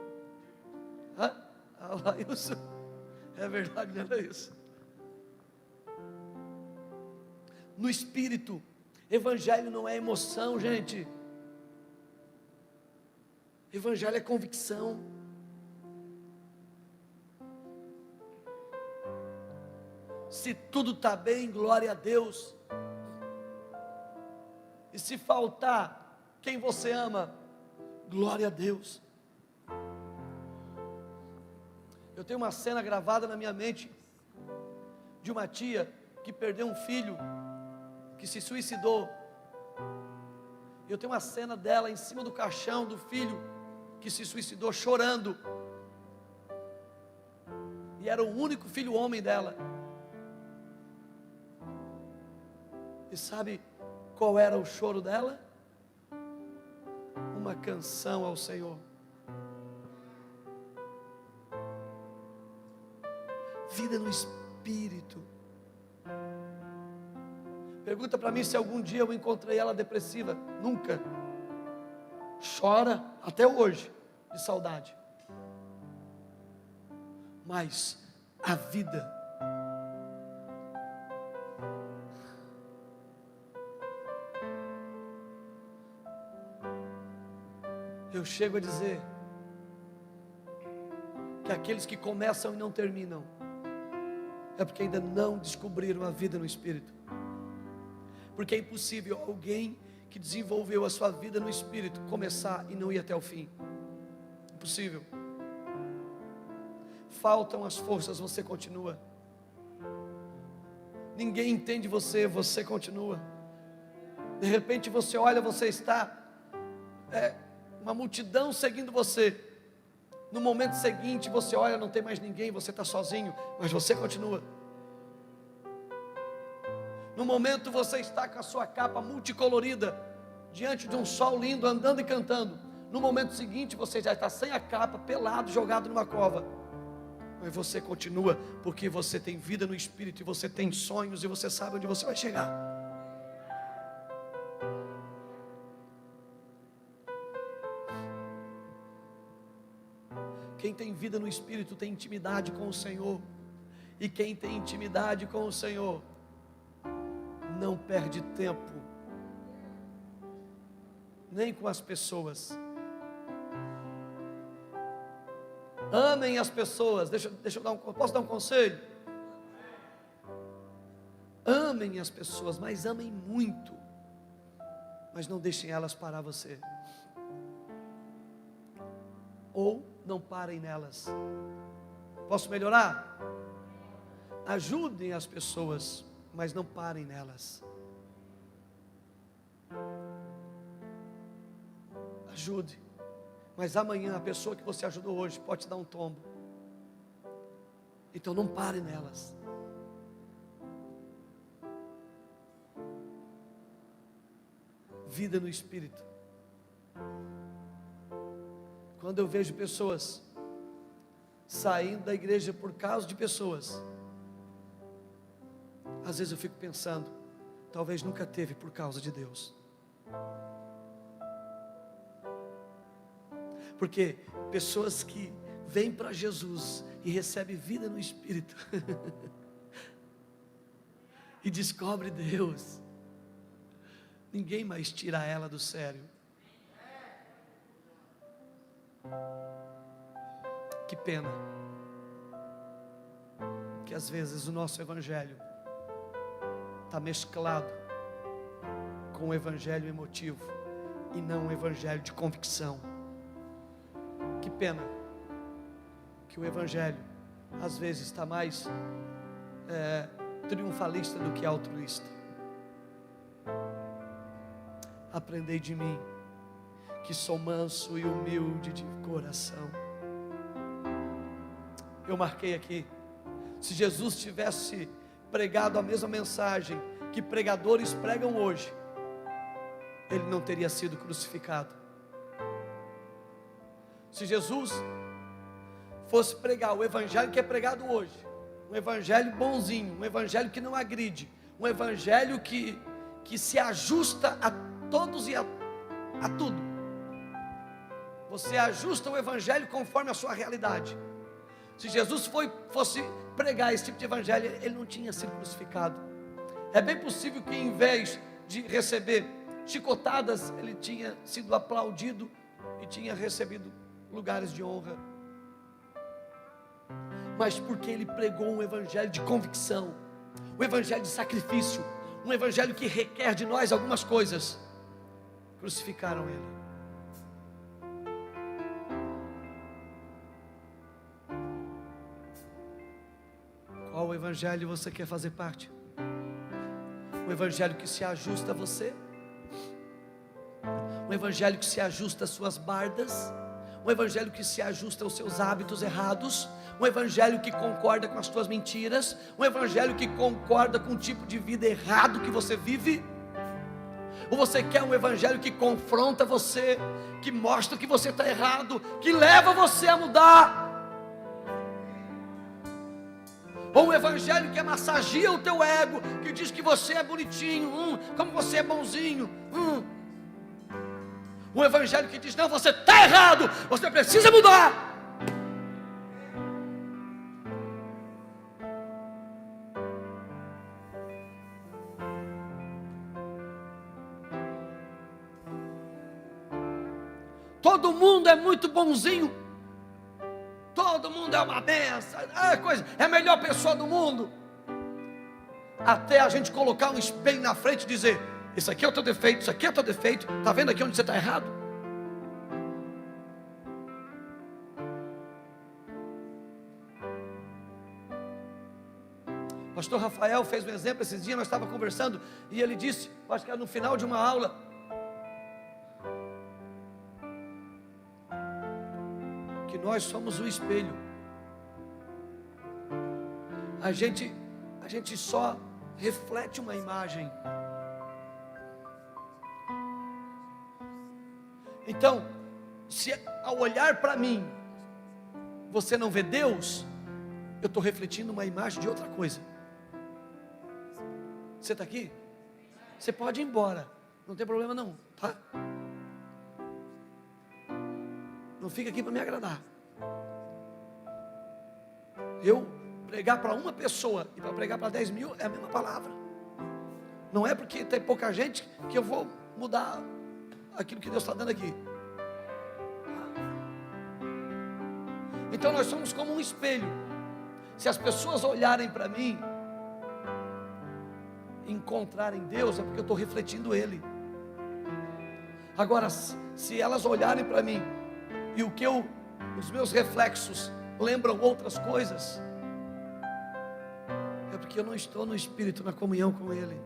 Speaker 1: Laílson. É verdade, não era isso. No Espírito, evangelho não é emoção, gente. Evangelho é convicção. Se tudo está bem, glória a Deus. E se faltar quem você ama, glória a Deus. Eu tenho uma cena gravada na minha mente de uma tia que perdeu um filho, que se suicidou. Eu tenho uma cena dela em cima do caixão do filho que se suicidou, chorando. E e era o único filho homem dela. E sabe qual era o choro dela? Uma canção ao Senhor. Vida no Espírito. Pergunta para mim se algum dia eu encontrei ela depressiva. Nunca. Chora até hoje de saudade. Mas a vida, eu chego a dizer que aqueles que começam e não terminam é porque ainda não descobriram a vida no Espírito. Porque é impossível alguém que desenvolveu a sua vida no Espírito começar e não ir até o fim. Impossível. Faltam as forças, você continua. Ninguém entende você, você continua. De repente você olha, você está uma multidão seguindo você. No momento seguinte você olha, não tem mais ninguém, você está sozinho, mas você continua. No momento você está com a sua capa multicolorida, diante de um sol lindo, andando e cantando. No momento seguinte você já está sem a capa, pelado, jogado numa cova. Mas você continua, porque você tem vida no Espírito, e você tem sonhos, e você sabe onde você vai chegar. Quem tem vida no Espírito tem intimidade com o Senhor. E quem tem intimidade com o Senhor não perde tempo nem com as pessoas. Amem as pessoas. Deixa eu posso dar um conselho? Amem as pessoas, mas amem muito. Mas não deixem elas parar você. Ou não parem nelas. Posso melhorar? Ajudem as pessoas, mas não parem nelas. Ajude. Mas amanhã a pessoa que você ajudou hoje pode te dar um tombo. Então não pare nelas. Vida no Espírito. Quando eu vejo pessoas saindo da igreja por causa de pessoas, às vezes eu fico pensando, talvez nunca teve por causa de Deus. Porque pessoas que vêm para Jesus e recebem vida no Espírito e descobrem Deus, ninguém mais tira ela do sério. Que pena que às vezes o nosso evangelho está mesclado com o evangelho emotivo e não o evangelho de convicção. Que pena que o evangelho às vezes está mais triunfalista do que altruísta. Aprendei de mim, que sou manso e humilde de coração. Eu marquei aqui, se Jesus tivesse pregado a mesma mensagem que pregadores pregam hoje, ele não teria sido crucificado. Se Jesus fosse pregar o evangelho que é pregado hoje, um evangelho bonzinho, um evangelho que não agride, um evangelho que se ajusta a todos e a tudo. Você ajusta o evangelho conforme a sua realidade. Se Jesus fosse pregar esse tipo de evangelho, ele não tinha sido crucificado. É bem possível que em vez de receber chicotadas, ele tinha sido aplaudido e tinha recebido lugares de honra. Mas porque ele pregou um evangelho de convicção, um evangelho de sacrifício, um evangelho que requer de nós algumas coisas, crucificaram ele. Qual evangelho você quer fazer parte? Um evangelho que se ajusta a você? Um evangelho que se ajusta às suas bardas? Um evangelho que se ajusta aos seus hábitos errados? um evangelho que concorda com as tuas mentiras, um evangelho que concorda com o tipo de vida errado que você vive? Ou você quer um evangelho que confronta você, que mostra que você está errado, que leva você a mudar? Ou um evangelho que massageia o teu ego, que diz que você é bonitinho, como você é bonzinho, Um evangelho que diz: não, você está errado, você precisa mudar. Todo mundo é muito bonzinho, todo mundo é uma benção, é a melhor pessoa do mundo, até a gente colocar um espelho na frente e dizer: isso aqui é o teu defeito, isso aqui é o teu defeito, está vendo aqui onde você está errado? Pastor Rafael fez um exemplo esses dias, nós estávamos conversando, e ele disse, acho que era no final de uma aula, que nós somos o espelho. A gente só reflete uma imagem. Então, se ao olhar para mim, você não vê Deus, eu estou refletindo uma imagem de outra coisa. Você está aqui? Você pode ir embora, não tem problema não, tá? Não fica aqui para me agradar. Eu pregar para uma pessoa e para pregar para 10 mil é a mesma palavra. Não é porque tem pouca gente que eu vou mudar aquilo que Deus está dando aqui. Então nós somos como um espelho. Se as pessoas olharem para mim, encontrarem Deus, é porque eu estou refletindo Ele. Agora, se elas olharem para mim e os meus reflexos lembram outras coisas, é porque eu não estou no Espírito, na comunhão com Ele.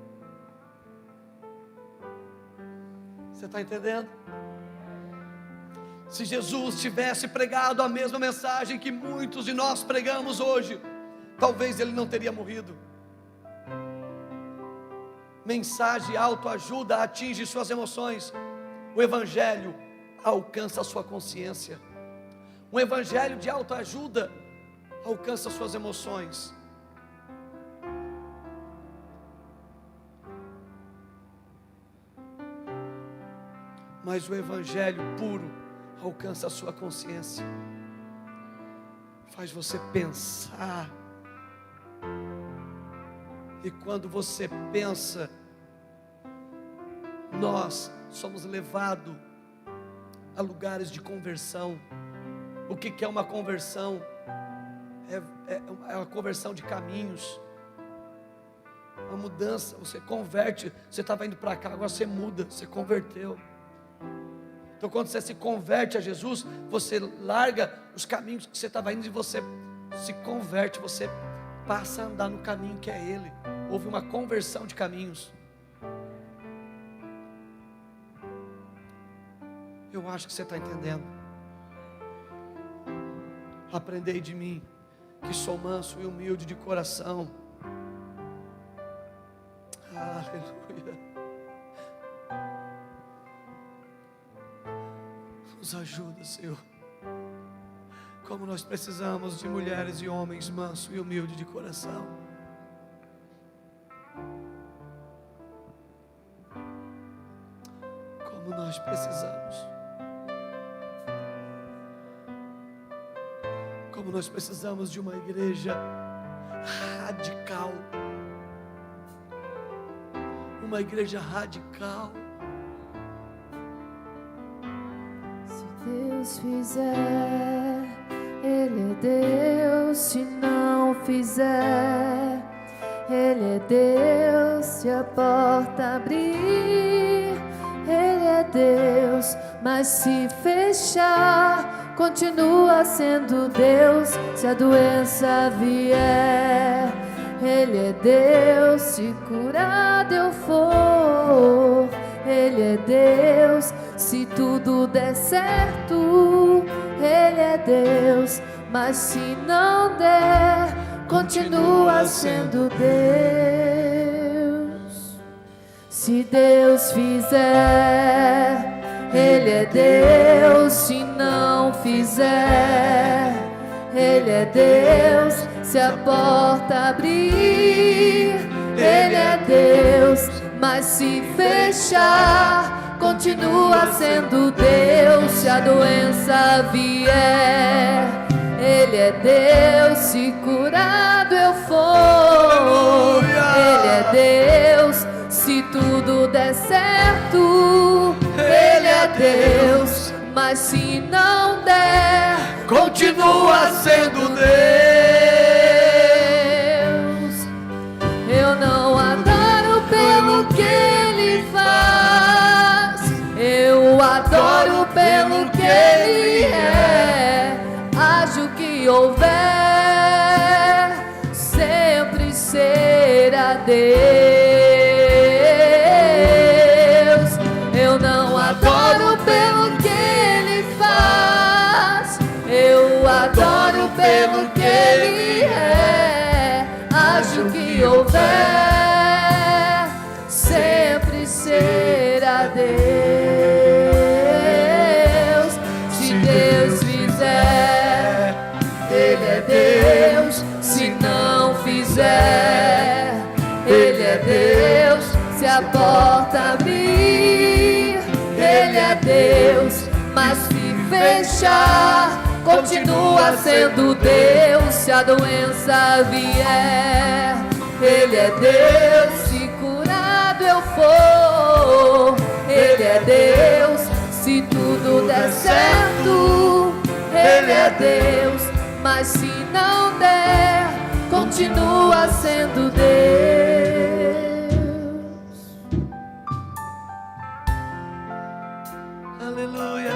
Speaker 1: Você está entendendo? Se Jesus tivesse pregado a mesma mensagem que muitos de nós pregamos hoje, talvez Ele não teria morrido. Mensagem autoajuda atinge suas emoções. O Evangelho alcança a sua consciência. Um evangelho de autoajuda alcança suas emoções. Mas o evangelho puro alcança a sua consciência. Faz você pensar. E quando você pensa, nós somos levados a lugares de conversão. O que é uma conversão? É uma conversão de caminhos, uma mudança. Você converte. Você estava indo para cá, agora você muda, você converteu. Então quando você se converte a Jesus, você larga os caminhos que você estava indo e você se converte, você passa a andar no caminho que é Ele. Houve uma conversão de caminhos. Eu acho que você está entendendo. Aprendei de mim, que sou manso e humilde de coração. Aleluia. Nos ajuda, Senhor. Como nós precisamos de mulheres e homens manso e humilde de coração. Como nós precisamos. Como nós precisamos de uma igreja radical. Uma igreja radical.
Speaker 2: Se Deus fizer, Ele é Deus. Se não fizer, Ele é Deus. Se a porta abrir, Ele é Deus. Mas se fechar, continua sendo Deus. Se a doença vier, Ele é Deus. Se curado eu for, Ele é Deus. Se tudo der certo, Ele é Deus. mas se não der, continua sendo Deus. Se Deus fizer, Ele é Deus. Se não fizer, Ele é Deus. Se a porta abrir, Ele é Deus. Mas se fechar, continua sendo Deus. Se a doença vier, Ele é Deus. Se curado eu for, Ele é Deus. Se tudo der certo, Ele é Deus. Mas se não der,
Speaker 1: continua sendo Deus.
Speaker 2: Eu não adoro pelo que Ele faz, eu adoro pelo que Ele é. Haja o que houver, sempre será Deus. Eu não adoro pelo que Ele faz, eu adoro pelo que Ele é. Haja o que houver, sempre será Deus. Se Deus fizer, Ele é Deus. Se não fizer, Ele é Deus. Se a porta abrir, Ele é Deus. Mas se fechar, continua sendo Deus. Se a doença vier, Ele é Deus. Se curado eu for, Ele é Deus. Se tudo der certo, Ele é Deus. Mas se não der, continua sendo Deus.
Speaker 1: Aleluia.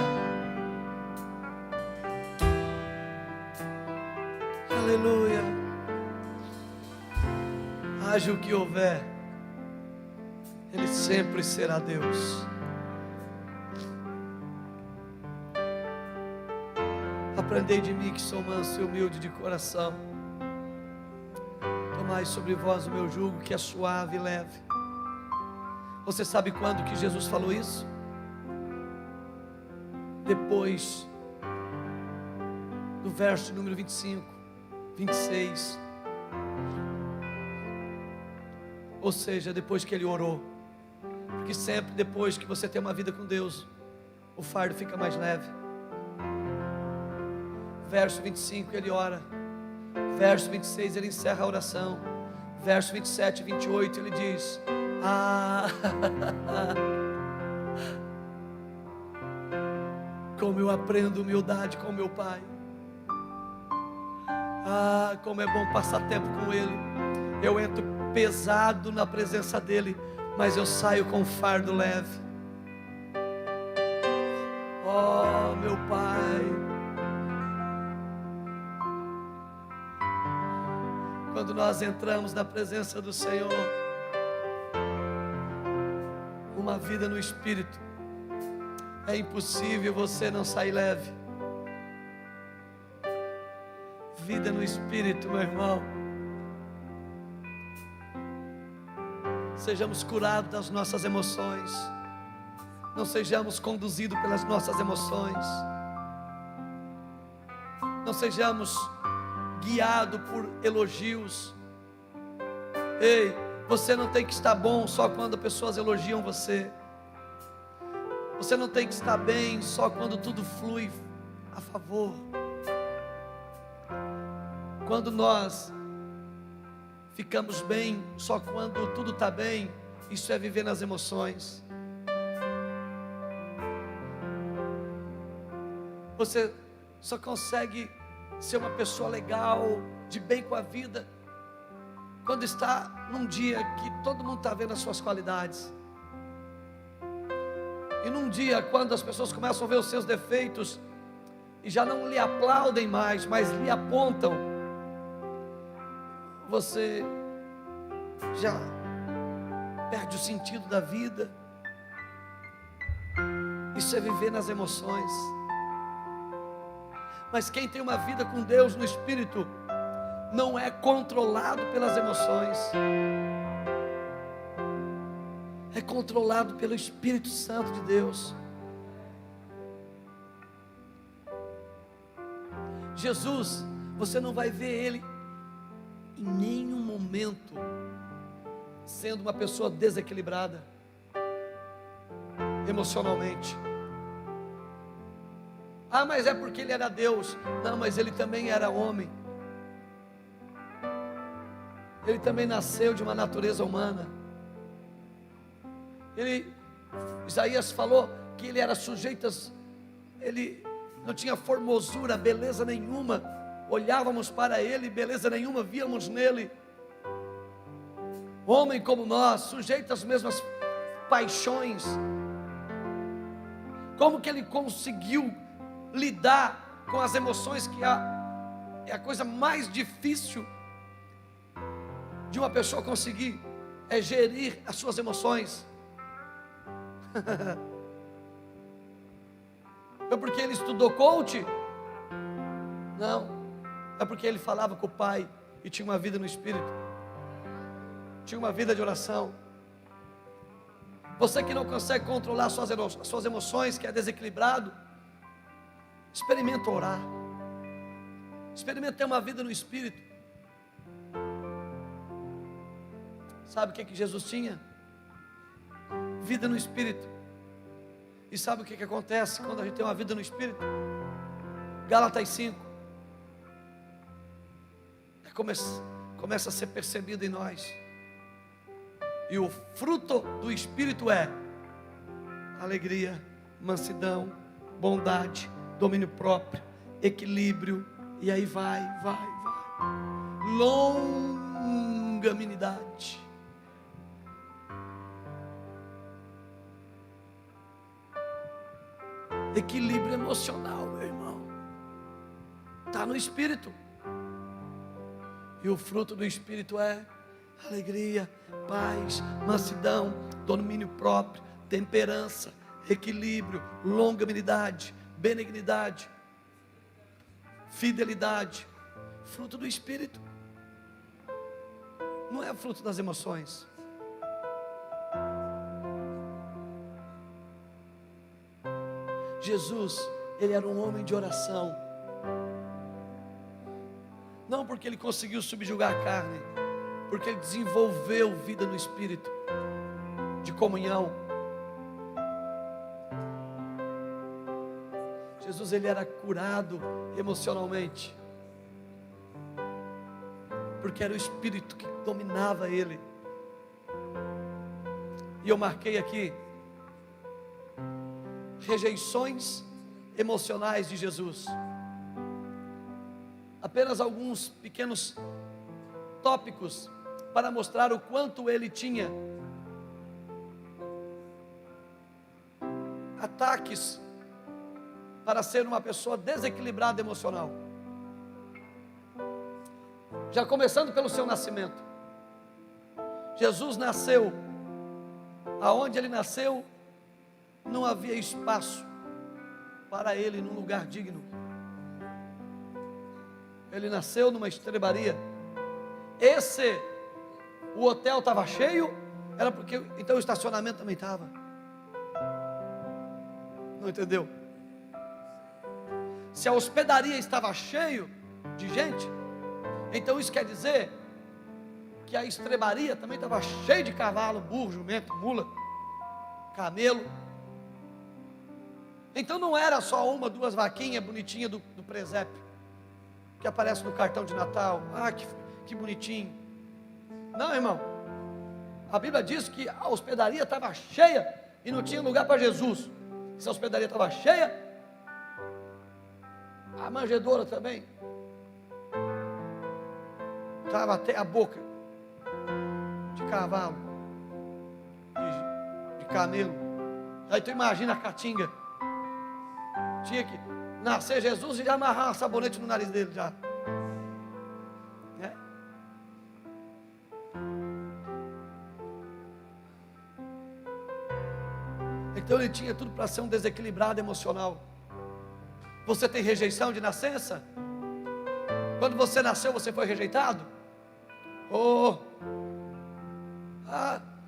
Speaker 1: Aleluia. Haja o que houver, Ele sempre será Deus. Aprendei de mim que sou manso e humilde de coração. Tomai sobre vós o meu jugo, que é suave e leve. Você sabe quando que Jesus falou isso? Depois do verso número 25, 26. Ou seja, depois que Ele orou. Porque sempre depois que você tem uma vida com Deus, o fardo fica mais leve. Verso 25 Ele ora. Verso 26 Ele encerra a oração. Verso 27 e 28 Ele diz: como eu aprendo humildade com meu Pai. Como é bom passar tempo com Ele. Eu entro pesado na presença dEle, mas eu saio com um fardo leve. Oh, meu Pai. Quando nós entramos na presença do Senhor, uma vida no Espírito, é impossível você não sair leve. Vida no Espírito, meu irmão. Sejamos curados das nossas emoções. Não sejamos conduzidos pelas nossas emoções. Não sejamos guiados por elogios. Ei, você não tem que estar bom só quando pessoas elogiam você. Você não tem que estar bem só quando tudo flui a favor. Quando nós ficamos bem só quando tudo está bem, isso é viver nas emoções. Você só consegue ser uma pessoa legal, de bem com a vida, quando está num dia que todo mundo está vendo as suas qualidades. E num dia quando as pessoas começam a ver os seus defeitos e já não lhe aplaudem mais, mas lhe apontam, você já perde o sentido da vida. Isso é viver nas emoções. Mas quem tem uma vida com Deus no Espírito, não é controlado pelas emoções, é controlado pelo Espírito Santo de Deus. Jesus, você não vai ver Ele em nenhum momento sendo uma pessoa desequilibrada emocionalmente. Ah, mas é porque Ele era Deus. Não, mas Ele também era homem. Ele também nasceu de uma natureza humana. Isaías falou que ele era sujeito, ele não tinha formosura, beleza nenhuma. Olhávamos para ele, beleza nenhuma víamos nele. Homem como nós, sujeito às mesmas paixões. Como que ele conseguiu lidar com as emoções, que é a coisa mais difícil de uma pessoa conseguir, é gerir as suas emoções. É porque ele estudou coach? Não, é porque ele falava com o Pai e tinha uma vida no Espírito, tinha uma vida de oração. Você que não consegue controlar suas emoções, que é desequilibrado, experimenta orar, experimenta ter uma vida no Espírito. Sabe o que Jesus tinha? Vida no Espírito. E sabe o que acontece quando a gente tem uma vida no Espírito? Gálatas 5. Começa a ser percebido em nós. E o fruto do Espírito é alegria, mansidão, bondade, domínio próprio, equilíbrio. E aí vai. Longanimidade. Equilíbrio emocional, meu irmão, está no Espírito. E o fruto do Espírito é alegria, paz, mansidão, domínio próprio, temperança, equilíbrio, longanimidade, benignidade, fidelidade. Fruto do Espírito. Não é fruto das emoções. Jesus, ele era um homem de oração. Não porque ele conseguiu subjugar a carne, porque ele desenvolveu vida no Espírito, de comunhão. Jesus, ele era curado emocionalmente, porque era o Espírito que dominava ele. E eu marquei aqui rejeições emocionais de Jesus. Apenas alguns pequenos tópicos para mostrar o quanto ele tinha ataques para ser uma pessoa desequilibrada emocional. Já começando pelo seu nascimento. Jesus nasceu, aonde ele nasceu, não havia espaço para ele num lugar digno. Ele nasceu numa estrebaria. O hotel estava cheio, era porque então o estacionamento também estava. Não entendeu? Se a hospedaria estava cheio de gente, então isso quer dizer que a estrebaria também estava cheia de cavalo, burro, jumento, mula, camelo. Então não era só uma, duas vaquinhas bonitinhas do presépio, que aparece no cartão de Natal. Ah, que bonitinho. Não, irmão. A Bíblia diz que a hospedaria estava cheia e não tinha lugar para Jesus. Se a hospedaria estava cheia, a manjedoura também estava até a boca de cavalo, de camelo. Aí tu imagina a caatinga. Tinha que nascer Jesus e já amarrar um sabonete no nariz dele já. Então ele tinha tudo para ser um desequilibrado emocional. Você tem rejeição de nascença? Quando você nasceu, você foi rejeitado?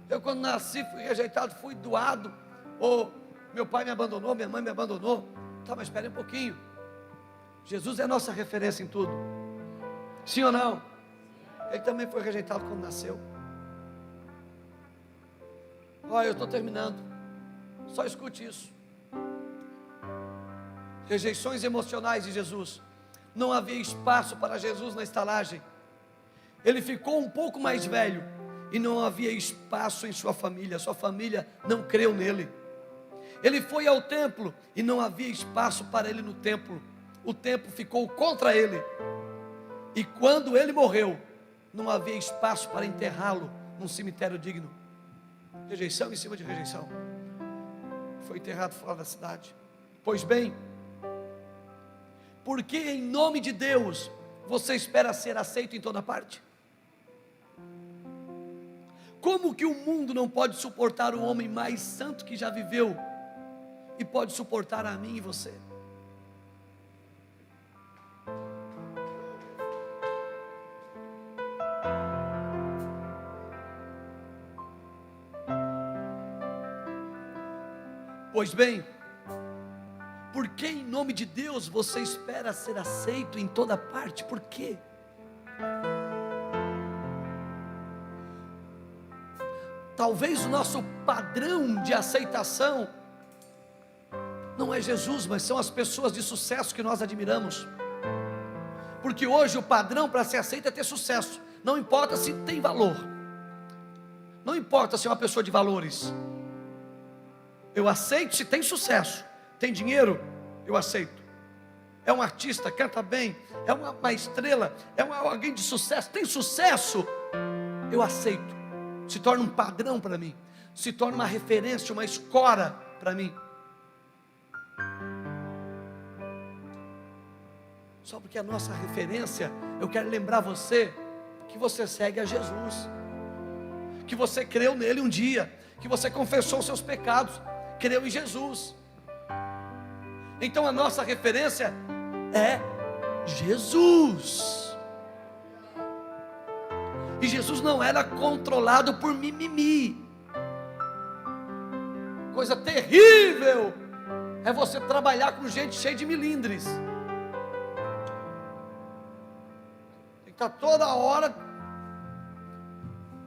Speaker 1: Eu quando nasci fui rejeitado, fui doado. Meu pai me abandonou, minha mãe me abandonou. Tá, mas espere um pouquinho. Jesus é a nossa referência em tudo. Sim ou não? Ele também foi rejeitado quando nasceu. Eu estou terminando. Só escute isso. Rejeições emocionais de Jesus. Não havia espaço para Jesus na estalagem. Ele ficou um pouco mais velho e não havia espaço em sua família. Sua família não creu nele. Ele foi ao templo e não havia espaço para ele no templo. O templo ficou contra ele. E quando ele morreu, não havia espaço para enterrá-lo num cemitério digno. Rejeição em cima de rejeição. Foi enterrado fora da cidade. Pois bem, por que em nome de Deus você espera ser aceito em toda parte? Como que o mundo não pode suportar o homem mais santo que já viveu e pode suportar a mim e você? Pois bem, por que em nome de Deus você espera ser aceito em toda parte? Por quê? Talvez o nosso padrão de aceitação não é Jesus, mas são as pessoas de sucesso que nós admiramos. Porque hoje o padrão para ser aceito é ter sucesso. Não importa se tem valor. Não importa se é uma pessoa de valores. Eu aceito se tem sucesso. Tem dinheiro, eu aceito. É um artista, canta bem, é uma estrela, alguém de sucesso, tem sucesso, eu aceito. Se torna um padrão para mim, se torna uma referência, uma escora para mim. Só porque a nossa referência, eu quero lembrar você que você segue a Jesus, que você creu nele um dia, que você confessou os seus pecados, creu em Jesus. Então a nossa referência é Jesus. E Jesus não era controlado por mimimi. Coisa terrível é você trabalhar com gente cheia de milindres. Tem que estar toda hora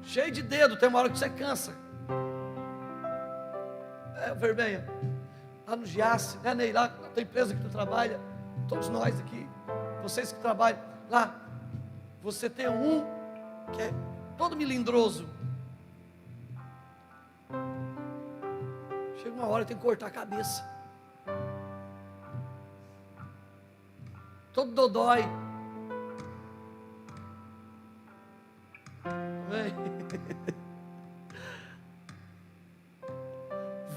Speaker 1: cheio de dedo. Tem uma hora que você cansa. Vermelha, lá no Giasse, né, Ney, lá na tua empresa que tu trabalha, todos nós aqui, vocês que trabalham lá, você tem um que é todo melindroso. Chega uma hora, tem que cortar a cabeça. Todo dodói. Amém?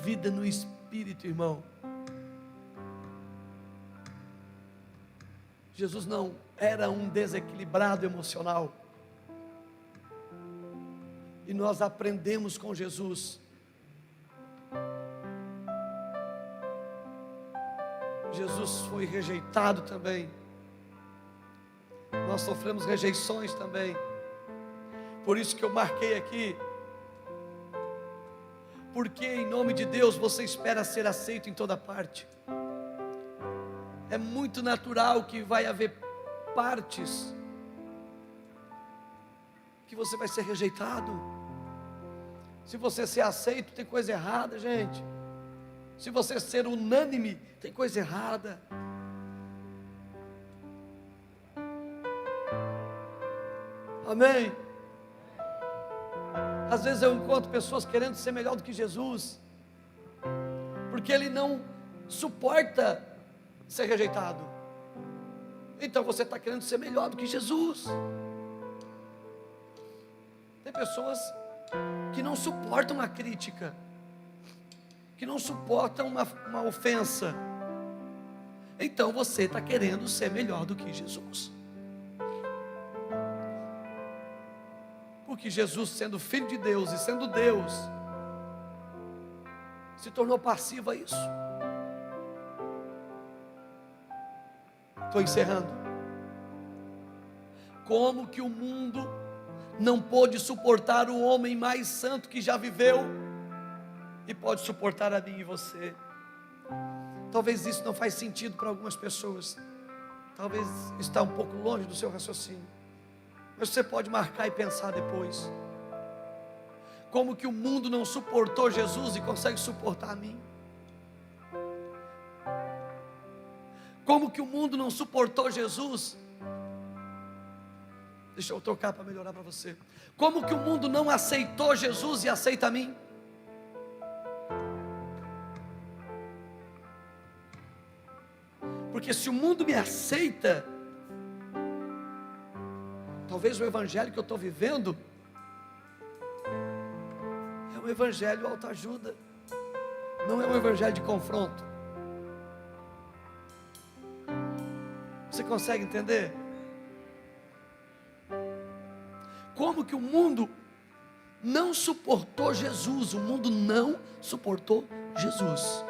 Speaker 1: Vida no Espírito, irmão. Jesus não era um desequilibrado emocional. E nós aprendemos com Jesus. Jesus foi rejeitado também. Nós sofremos rejeições também. Por isso que eu marquei aqui. Porque em nome de Deus você espera ser aceito em toda parte. É muito natural que vai haver partes que você vai ser rejeitado. Se você ser aceito, tem coisa errada, gente. Se você ser unânime, tem coisa errada. Amém? Às vezes eu encontro pessoas querendo ser melhor do que Jesus, porque ele não suporta ser rejeitado. Então você está querendo ser melhor do que Jesus. Tem pessoas que não suportam a crítica, que não suportam uma ofensa. Então você está querendo ser melhor do que Jesus. Porque Jesus, sendo filho de Deus e sendo Deus, se tornou passivo a isso. Estou encerrando. Como que o mundo não pôde suportar o homem mais santo que já viveu e pode suportar a mim e você? Talvez isso não faz sentido para algumas pessoas, talvez está um pouco longe do seu raciocínio, mas você pode marcar e pensar depois. Como que o mundo não suportou Jesus e consegue suportar a mim? Como que o mundo não suportou Jesus? Deixa eu trocar para melhorar para você. Como que o mundo não aceitou Jesus e aceita a mim? Porque se o mundo me aceita, talvez o evangelho que eu estou vivendo é um evangelho autoajuda, não é um evangelho de confronto. Você consegue entender? Como que o mundo não suportou Jesus? O mundo não suportou Jesus.